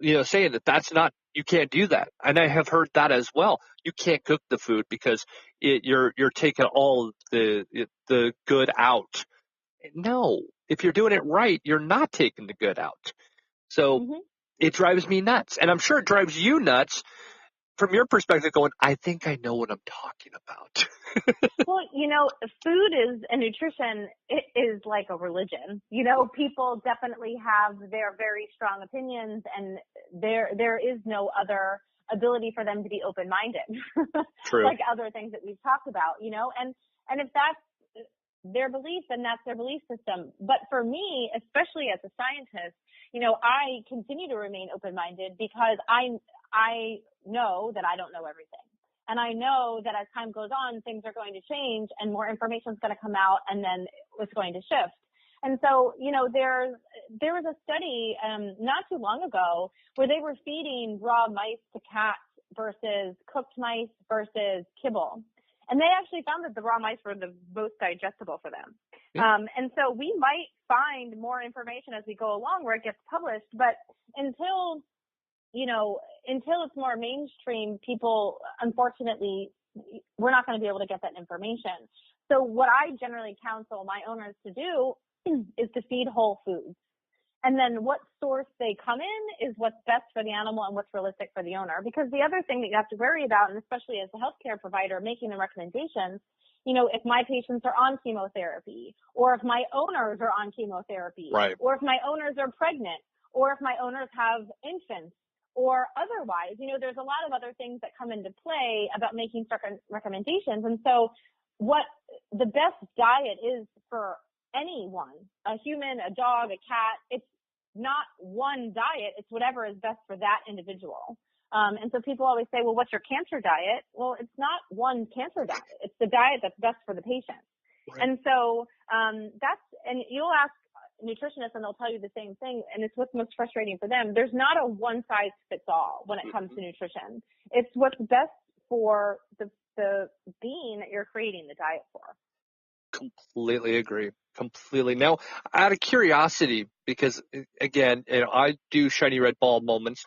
saying that that's not, you can't do that. And I have heard that as well. You can't cook the food because you're taking all the good out. No, if you're doing it right, you're not taking the good out. So it drives me nuts. And I'm sure it drives you nuts from your perspective going, I think I know what I'm talking about. Well, food and nutrition is like a religion. People definitely have their very strong opinions and there is no other ability for them to be open-minded. True. Like other things that we've talked about, and if that's their belief, then that's their belief system. But for me, especially as a scientist, I continue to remain open-minded because I know that I don't know everything. And I know that as time goes on, things are going to change and more information is going to come out and then it's going to shift. And so, there was a study not too long ago where they were feeding raw mice to cats versus cooked mice versus kibble. And they actually found that the raw mice were the most digestible for them. And so we might find more information as we go along where it gets published, but until it's more mainstream, people, unfortunately, we're not going to be able to get that information. So what I generally counsel my owners to do is to feed whole foods. And then what source they come in is what's best for the animal and what's realistic for the owner. Because the other thing that you have to worry about, and especially as a healthcare provider making the recommendations, you know, if my patients are on chemotherapy, or if my owners are on chemotherapy, Right. or if my owners are pregnant, or if my owners have infants, or otherwise, you know, there's a lot of other things that come into play about making certain recommendations. And so what the best diet is for anyone, a human, a dog, a cat, it's not one diet. It's whatever is best for that individual. And so people always say, well, what's your cancer diet? Well, it's not one cancer diet. It's the diet that's best for the patient. Right. And so and you'll ask nutritionists and they'll tell you the same thing. And it's what's most frustrating for them. There's not a one size fits all when it comes to nutrition. It's what's best for the being that you're creating the diet for. Completely agree. Completely. Now, out of curiosity, because again, you know, I do shiny red ball moments,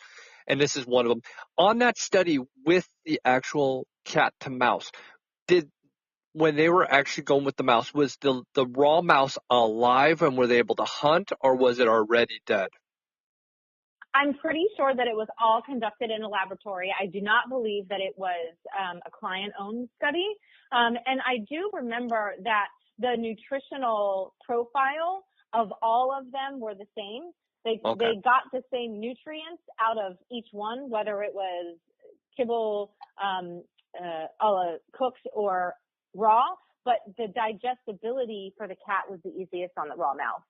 and this is one of them. On that study with the actual cat to mouse, when they were actually going with the mouse, was the raw mouse alive and were they able to hunt, or was it already dead? I'm pretty sure that it was all conducted in a laboratory. I do not believe that it was a client-owned study. And I do remember that the nutritional profile of all of them were the same. They got the same nutrients out of each one, whether it was kibble, cooked or raw, but the digestibility for the cat was the easiest on the raw mouse.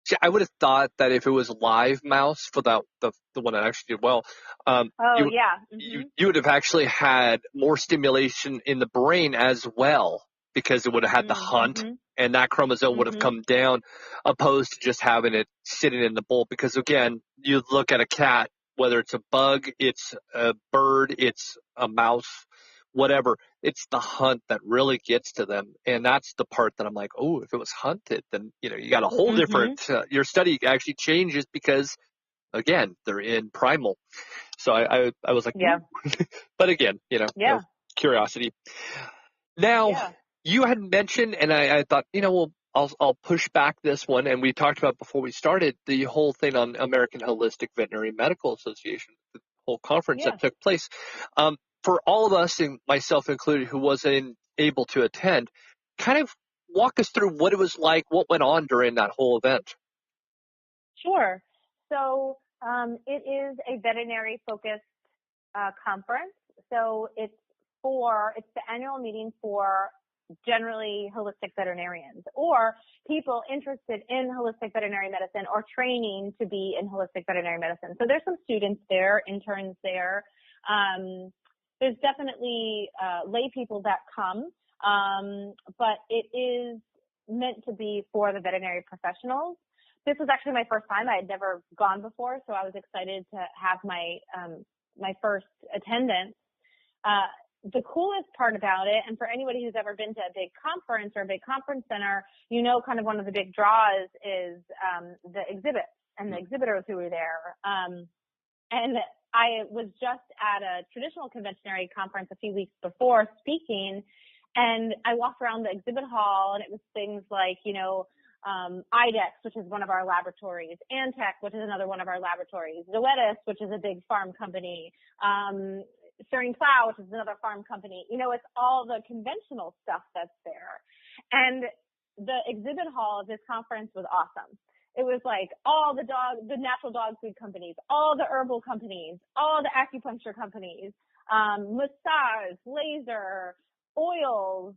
See, I would have thought that if it was live mouse for the one that actually did well, you would have actually had more stimulation in the brain as well, because it would have had the hunt and that chromosome would have come down, opposed to just having it sitting in the bowl. Because again, you look at a cat, whether it's a bug, it's a bird, it's a mouse, whatever, it's the hunt that really gets to them. And that's the part that I'm like, oh, if it was hunted, then, you know, you got a whole different, your study actually changes because, again, they're in primal. So I was like, yeah. But again, you know, curiosity. Now, you had mentioned, and I thought, you know, well, I'll push back this one. And we talked about before we started the whole thing on American Holistic Veterinary Medical Association, the whole conference that took place. For all of us, and myself included, who wasn't able to attend, kind of walk us through what it was like, what went on during that whole event. Sure. So it is a veterinary-focused conference. So it's the annual meeting for generally holistic veterinarians or people interested in holistic veterinary medicine or training to be in holistic veterinary medicine. So there's some students there, interns there. There's definitely lay people that come, but it is meant to be for the veterinary professionals. This was actually my first time. I had never gone before, so I was excited to have my my first attendance. The coolest part about it, and for anybody who's ever been to a big conference or a big conference center, you know, kind of one of the big draws is the exhibits and the exhibitors who were there. And I was just at a traditional conventionary conference a few weeks before speaking, and I walked around the exhibit hall, and it was things like, you know, IDEX, which is one of our laboratories, Antec, which is another one of our laboratories, Zoetis, which is a big farm company, Stirring Plow, which is another farm company. You know, it's all the conventional stuff that's there. And the exhibit hall of this conference was awesome. It was like all the natural dog food companies, all the herbal companies, all the acupuncture companies, massage, laser, oils,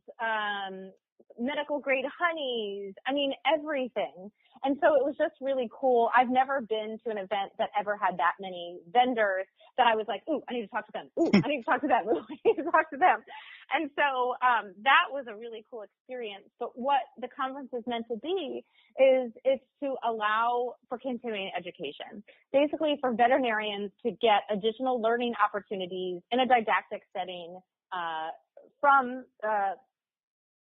medical grade honeys. I mean, everything. And so it was just really cool. I've never been to an event that ever had that many vendors that I was like, ooh, I need to talk to them. Ooh, I need to talk to them. Ooh, I need to talk to them. And so that was a really cool experience. But what the conference is meant to be is it's to allow for continuing education, basically for veterinarians to get additional learning opportunities in a didactic setting from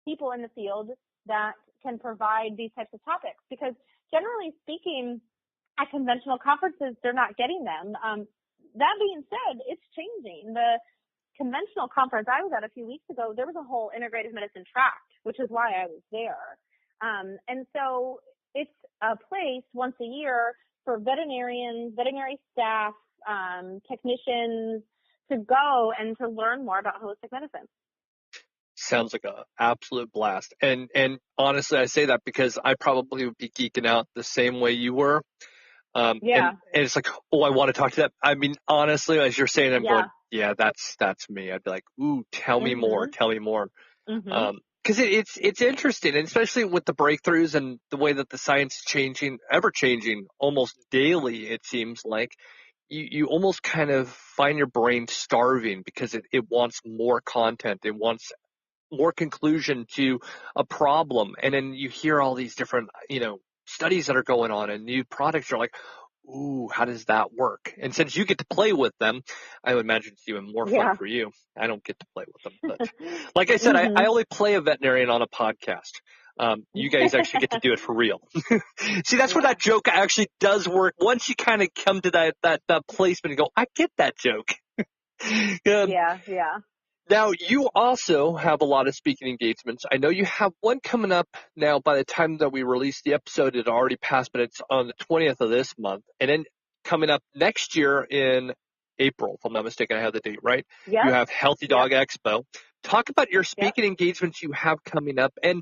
people in the field that can provide these types of topics. Because generally speaking, at conventional conferences, they're not getting them. That being said, it's changing. The conventional conference I was at a few weeks ago, there was a whole integrative medicine track, which is why I was there. And so it's a place once a year for veterinarians, veterinary staff, technicians to go and to learn more about holistic medicine. Sounds like an absolute blast. And honestly, I say that because I probably would be geeking out the same way you were. And it's like, oh, I want to talk to that. I mean, honestly, as you're saying, I'm going, yeah, that's me. I'd be like, ooh, tell me more. Because it's interesting, and especially with the breakthroughs and the way that the science is changing, ever changing, almost daily, it seems like. You almost kind of find your brain starving because it wants more content. It wants more conclusion to a problem. And then you hear all these different, studies that are going on and new products. You're like, ooh, how does that work? And since you get to play with them, I would imagine it's even more fun for you. I don't get to play with them. But like I said, I only play a veterinarian on a podcast. You guys actually get to do it for real. See, that's where that joke actually does work. Once you kind of come to that placement and go, I get that joke. Yeah. Now, you also have a lot of speaking engagements. I know you have one coming up now. By the time that we release the episode, it already passed, but it's on the 20th of this month. And then coming up next year in April, if I'm not mistaken, I have the date right. Yep. You have Healthy Dog Expo. Talk about your speaking engagements you have coming up. And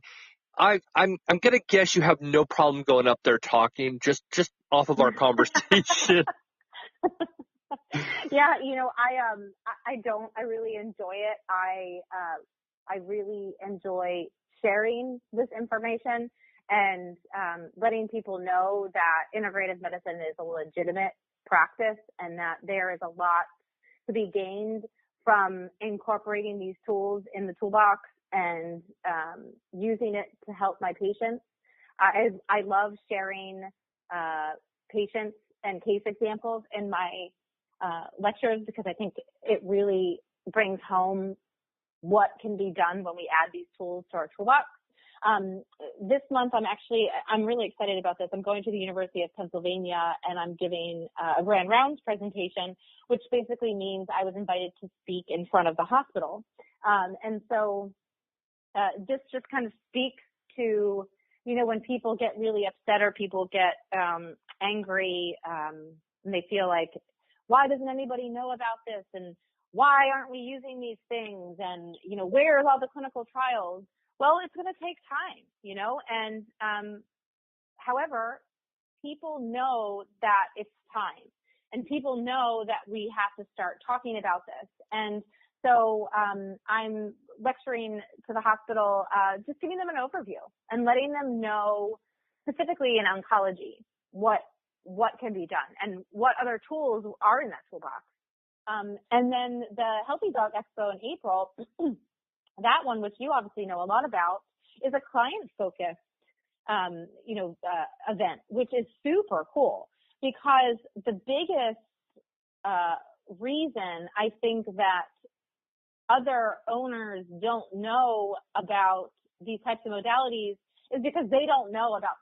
I'm going to guess you have no problem going up there talking just off of our conversation. Yeah, I really enjoy it. I really enjoy sharing this information and letting people know that integrative medicine is a legitimate practice and that there is a lot to be gained from incorporating these tools in the toolbox and using it to help my patients. I love sharing patients and case examples in my lectures because I think it really brings home what can be done when we add these tools to our toolbox. This month, I'm really excited about this. I'm going to the University of Pennsylvania and I'm giving a grand rounds presentation, which basically means I was invited to speak in front of the hospital. And so this just kind of speaks to, when people get really upset or people get angry and they feel like, why doesn't anybody know about this? And why aren't we using these things? And, where's all the clinical trials? Well, it's going to take time, and however, people know that it's time and people know that we have to start talking about this. And so I'm lecturing to the hospital, just giving them an overview and letting them know specifically in oncology what can be done and what other tools are in that toolbox. And then the Healthy Dog Expo in April, that one, which you obviously know a lot about, is a client-focused, event, which is super cool because the biggest reason I think that other owners don't know about these types of modalities is because they don't know about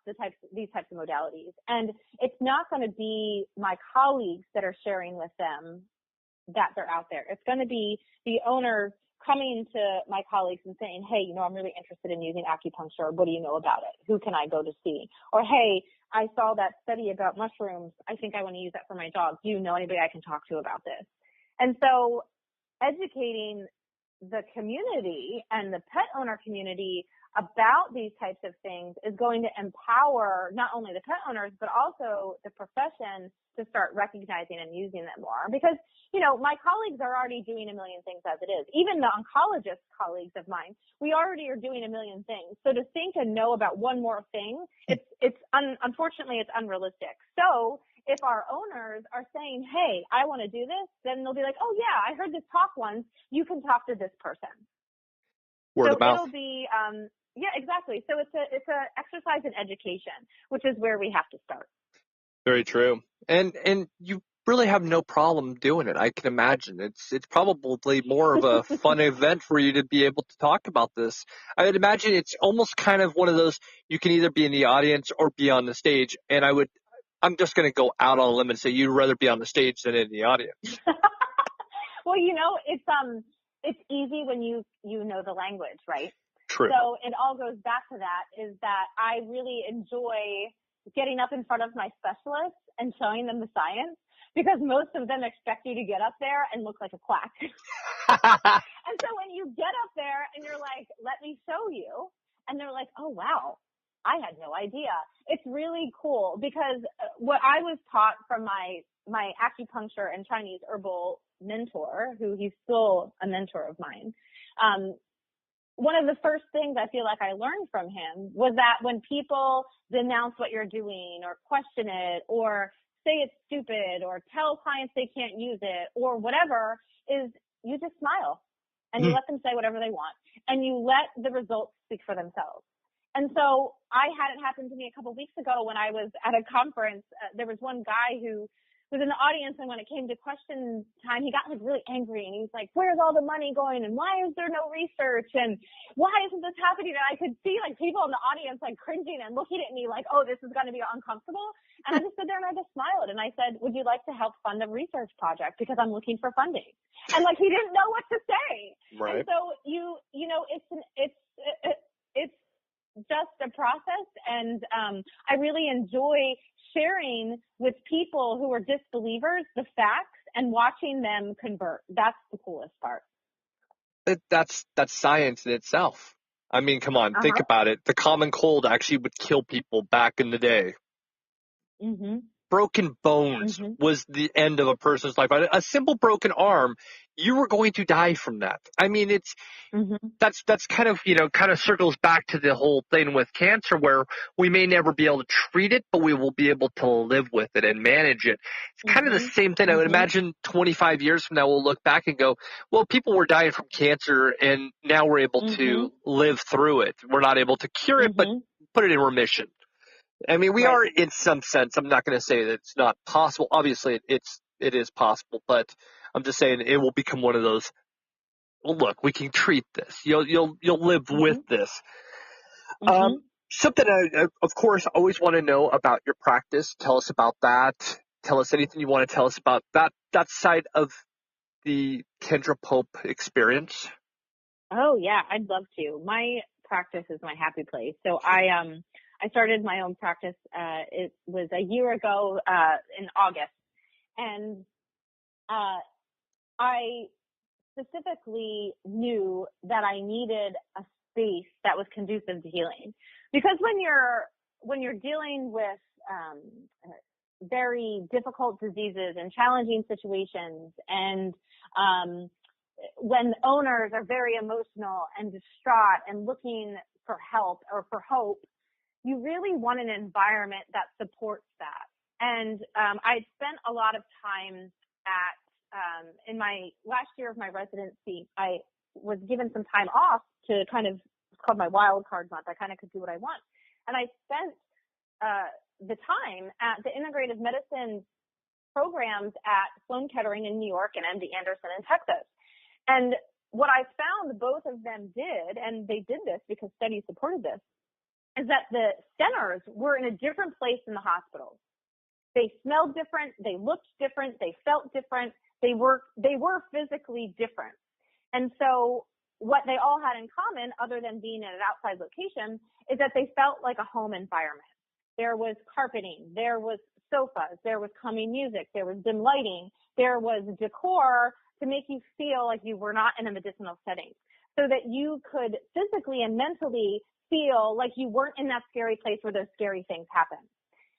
these types of modalities. And it's not going to be my colleagues that are sharing with them that they're out there. It's going to be the owners coming to my colleagues and saying, hey, I'm really interested in using acupuncture. What do you know about it? Who can I go to see? Or, hey, I saw that study about mushrooms. I think I want to use that for my dog. Do you know anybody I can talk to about this? And so educating the community and the pet owner community about these types of things is going to empower not only the pet owners, but also the profession to start recognizing and using them more. Because, my colleagues are already doing a million things as it is. Even the oncologist colleagues of mine, we already are doing a million things. So to think and know about one more thing, unfortunately, it's unrealistic. So if our owners are saying, hey, I want to do this, then they'll be like, oh yeah, I heard this talk once. You can talk to this person. Word of mouth. It'll be, yeah, exactly. So it's a exercise in education, which is where we have to start. Very true. And you really have no problem doing it. I can imagine it's probably more of a fun event for you to be able to talk about this. I would imagine it's almost kind of one of those, you can either be in the audience or be on the stage. And I'm just going to go out on a limb and say you'd rather be on the stage than in the audience. Well, it's easy when you know the language, right? True. So it all goes back to that, is that I really enjoy getting up in front of my specialists and showing them the science, because most of them expect you to get up there and look like a quack. And so when you get up there and you're like, let me show you, and they're like, oh, wow, I had no idea. It's really cool, because what I was taught from my acupuncture and Chinese herbal mentor, who he's still a mentor of mine, one of the first things I feel like I learned from him was that when people denounce what you're doing or question it or say it's stupid or tell clients they can't use it or whatever, is you just smile and you let them say whatever they want and you let the results speak for themselves. And so I had it happen to me a couple of weeks ago when I was at a conference. There was one guy who was in the audience, and when it came to question time, he got like really angry, and he's like, where's all the money going, and why is there no research, and why isn't this happening? And I could see like people in the audience like cringing and looking at me like, oh, this is going to be uncomfortable. And I just stood there and I just smiled, and I said, would you like to help fund a research project, because I'm looking for funding? And like he didn't know what to say. Right. And so you know, it's just a process, and I really enjoy sharing with people who are disbelievers the facts and watching them convert. That's the coolest part. That's science in itself. I mean, come on, think about it. The common cold actually would kill people back in the day. Mm-hmm. Broken bones was the end of a person's life. A simple broken arm, you were going to die from that. I mean, it's that's kind of, you know, kind of circles back to the whole thing with cancer, where we may never be able to treat it, but we will be able to live with it and manage it. It's kind of the same thing. I would imagine 25 years from now, we'll look back and go, well, people were dying from cancer, and now we're able to live through it. We're not able to cure it, but put it in remission. I mean, we are in some sense. I'm not going to say that it's not possible. Obviously, it is possible, but I'm just saying it will become one of those. Well, look, we can treat this. You'll live with this. Something I, of course, always want to know about your practice. Tell us about that. Tell us anything you want to tell us about that side of the Kendra Pope experience. Oh yeah, I'd love to. My practice is my happy place. So I started my own practice. It was a year ago in August, and I specifically knew that I needed a space that was conducive to healing, because when you're dealing with very difficult diseases and challenging situations, and when owners are very emotional and distraught and looking for help or for hope, you really want an environment that supports that. And I spent a lot of time in my last year of my residency, I was given some time off to kind of, it's called my wild card month. I kind of could do what I want. And I spent the time at the integrative medicine programs at Sloan Kettering in New York and MD Anderson in Texas. And what I found both of them did, and they did this because studies supported this, is that the centers were in a different place in the hospitals. They smelled different, they looked different, they felt different, they were physically different. And so what they all had in common, other than being in an outside location, is that they felt like a home environment. There was carpeting, there was sofas, there was calming music, there was dim lighting, there was decor to make you feel like you were not in a medicinal setting, so that you could physically and mentally feel like you weren't in that scary place where those scary things happen.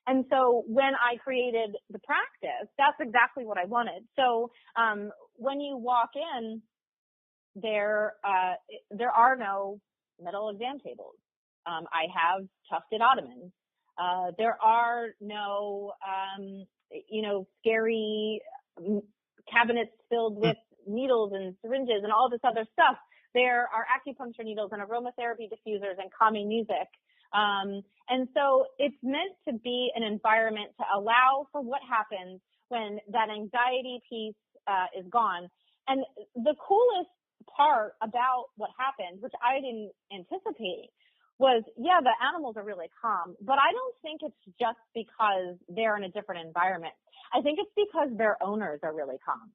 And so when I created the practice, that's exactly what I wanted. So when you walk in, there are no metal exam tables. I have tufted ottomans. There are no, scary cabinets filled with needles and syringes and all this other stuff. There are acupuncture needles and aromatherapy diffusers and calming music. And so it's meant to be an environment to allow for what happens when that anxiety piece is gone. And the coolest part about what happened, which I didn't anticipate, was, yeah, the animals are really calm, but I don't think it's just because they're in a different environment. I think it's because their owners are really calm.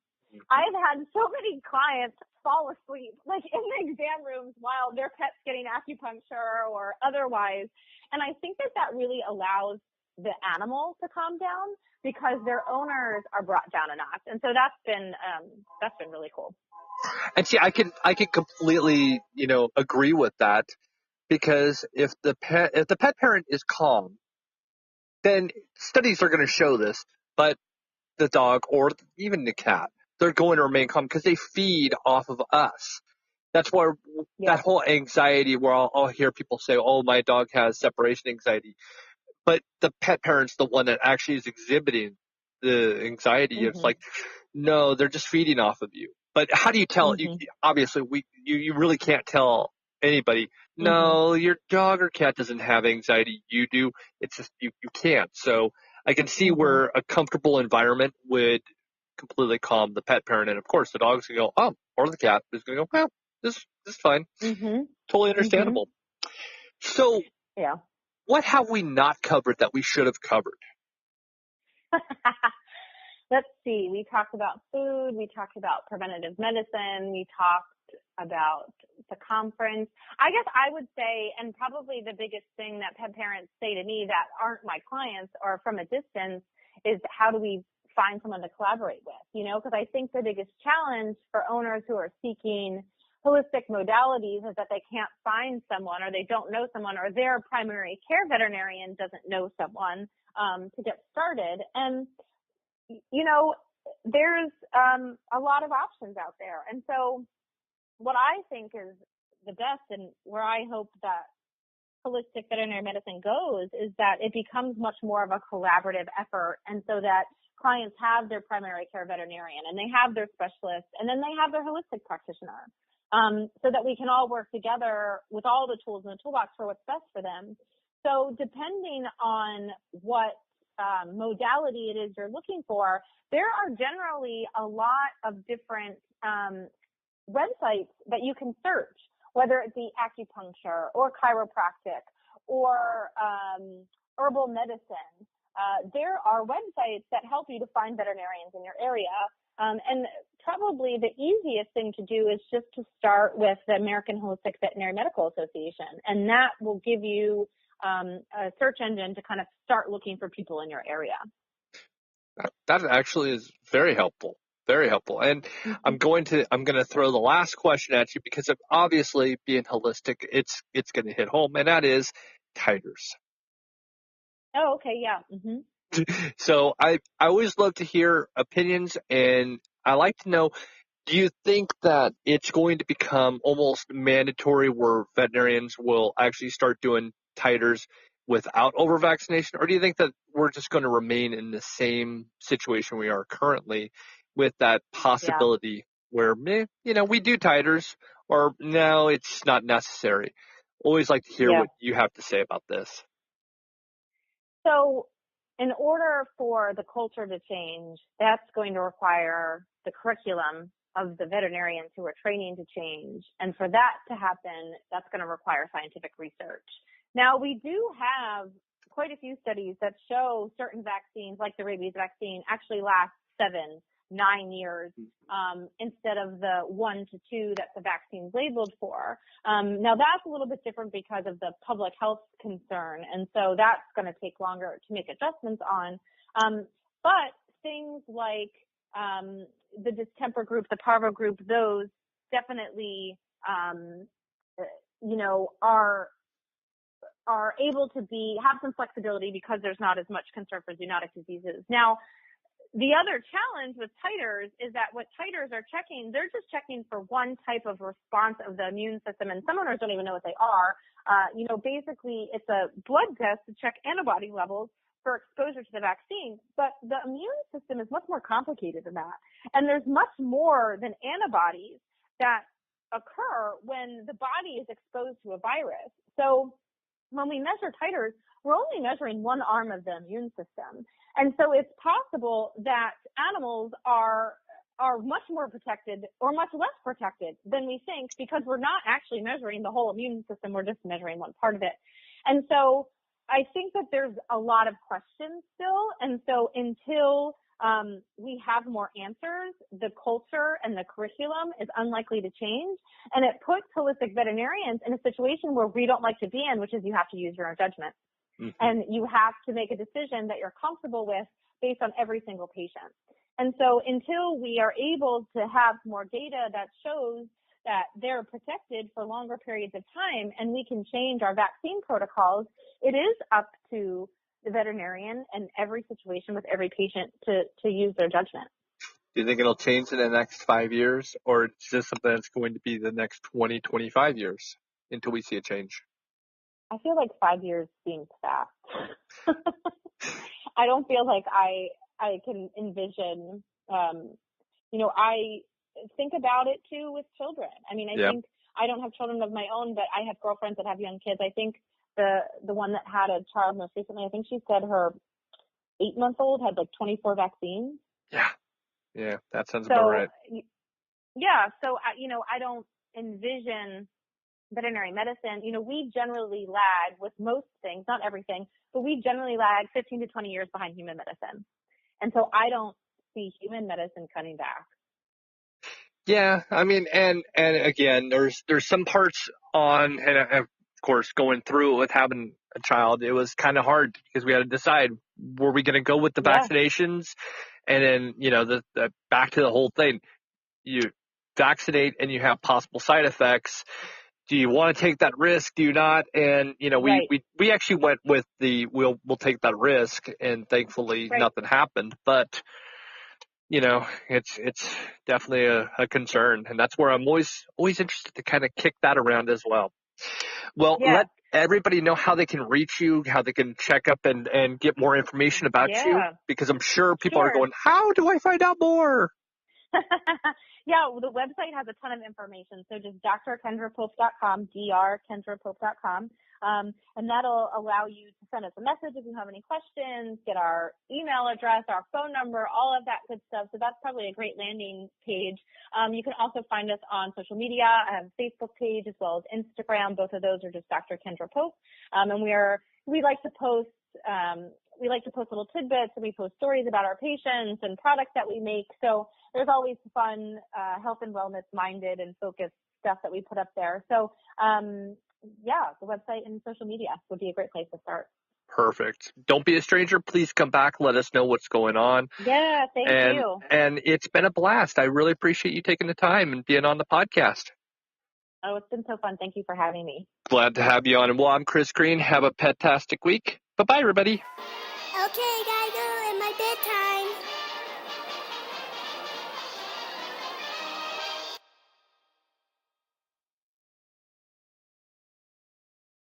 I've had so many clients fall asleep, like in the exam rooms while their pet's getting acupuncture or otherwise. And I think that really allows the animal to calm down because their owners are brought down a notch. And so that's been really cool. And see, I can completely, agree with that, because if the pet parent is calm, then studies are going to show this, but the dog or even the cat, they're going to remain calm because they feed off of us. That's why that whole anxiety where I'll hear people say, oh, my dog has separation anxiety. But the pet parent's the one that actually is exhibiting the anxiety. It's like, no, they're just feeding off of you. But how do you tell? Obviously, you really can't tell anybody, no, your dog or cat doesn't have anxiety. You do. It's just you can't. So I can see where a comfortable environment would completely calm the pet parent. And, of course, the dog's going to go, oh, or the cat is going to go, well, this is fine. Totally understandable. So what have we not covered that we should have covered? Let's see. We talked about food. We talked about preventative medicine. We talked about the conference. I guess I would say, and probably the biggest thing that pet parents say to me that aren't my clients or from a distance, is how do we find someone to collaborate with? Because I think the biggest challenge for owners who are seeking holistic modalities is that they can't find someone, or they don't know someone, or their primary care veterinarian doesn't know someone to get started. And there's a lot of options out there. And so what I think is the best, and where I hope that holistic veterinary medicine goes, is that it becomes much more of a collaborative effort. And so that clients have their primary care veterinarian, and they have their specialist, and then they have their holistic practitioner, so that we can all work together with all the tools in the toolbox for what's best for them. So depending on what modality it is you're looking for, there are generally a lot of different websites that you can search, whether it be acupuncture or chiropractic or herbal medicine. There are websites that help you to find veterinarians in your area. And probably the easiest thing to do is just to start with the American Holistic Veterinary Medical Association, and that will give you a search engine to kind of start looking for people in your area. That actually is very helpful. Very helpful. And I'm going to throw the last question at you, because of obviously being holistic, it's going to hit home, and that is titers. Oh, okay. Yeah. So I always love to hear opinions, and I like to know, do you think that it's going to become almost mandatory where veterinarians will actually start doing titers without over-vaccination, or do you think that we're just going to remain in the same situation we are currently with that possibility where, we do titers, or no, it's not necessary? Always like to hear what you have to say about this. So in order for the culture to change, that's going to require the curriculum of the veterinarians who are training to change. And for that to happen, that's going to require scientific research. Now, we do have quite a few studies that show certain vaccines, like the rabies vaccine, actually last 7-9 years instead of the 1 to 2 that the vaccine's labeled for. Now, that's a little bit different because of the public health concern, and so that's going to take longer to make adjustments on. But things like the distemper group, the parvo group, those definitely, are able to have some flexibility because there's not as much concern for zoonotic diseases. Now, the other challenge with titers is that what titers are checking, they're just checking for one type of response of the immune system, and some owners don't even know what they are. Basically, it's a blood test to check antibody levels for exposure to the vaccine, but the immune system is much more complicated than that, and there's much more than antibodies that occur when the body is exposed to a virus. So when we measure titers, we're only measuring one arm of the immune system. And so it's possible that animals are much more protected or much less protected than we think, because we're not actually measuring the whole immune system. We're just measuring one part of it. And so I think that there's a lot of questions still. And so until we have more answers. The culture and the curriculum is unlikely to change. And it puts holistic veterinarians in a situation where we don't like to be in, which is you have to use your own judgment. Mm-hmm. And you have to make a decision that you're comfortable with based on every single patient. And so until we are able to have more data that shows that they're protected for longer periods of time and we can change our vaccine protocols, it is up to the veterinarian and every situation with every patient to use their judgment. Do you think it'll change in the next 5 years, or it's just something that's going to be the next 20, 25 years until we see a change? I feel like 5 years seems fast. I don't feel like I can envision, I think about it too with children. I mean, I think I don't have children of my own, but I have girlfriends that have young kids. I think the one that had a child most recently, I think she said her 8-month-old had like 24 vaccines. Yeah, that sounds about right. Yeah, so I don't envision veterinary medicine. We generally lag with most things, not everything, but we generally lag 15 to 20 years behind human medicine. And so I don't see human medicine cutting back. Yeah, I mean, and again, there's some parts on, and of course, going through it with having a child, it was kind of hard because we had to decide, were we going to go with the vaccinations? And then, the back to the whole thing, you vaccinate and you have possible side effects. Do you want to take that risk? Do you not? And, we actually went with we'll take that risk, and thankfully nothing happened. But, it's definitely a concern. And that's where I'm always interested to kind of kick that around as well. Well, let everybody know how they can reach you, how they can check up and get more information about you, because I'm sure people are going, how do I find out more? Well, the website has a ton of information. So just drkendrapope.com, drkendrapope.com. And that'll allow you to send us a message if you have any questions, get our email address, our phone number, all of that good stuff. So that's probably a great landing page. You can also find us on social media. I have a Facebook page as well as Instagram. Both of those are just Dr. Kendra Pope. And we like to post little tidbits, and we post stories about our patients and products that we make. So there's always fun, health and wellness minded and focused stuff that we put up there. So, the website and social media would be a great place to start. Perfect. Don't be a stranger. Please come back. Let us know what's going on. Yeah, thank you. And it's been a blast. I really appreciate you taking the time and being on the podcast. Oh, it's been so fun. Thank you for having me. Glad to have you on. And I'm Chris Green. Have a pet-tastic week. Bye-bye, everybody. Okay, guys.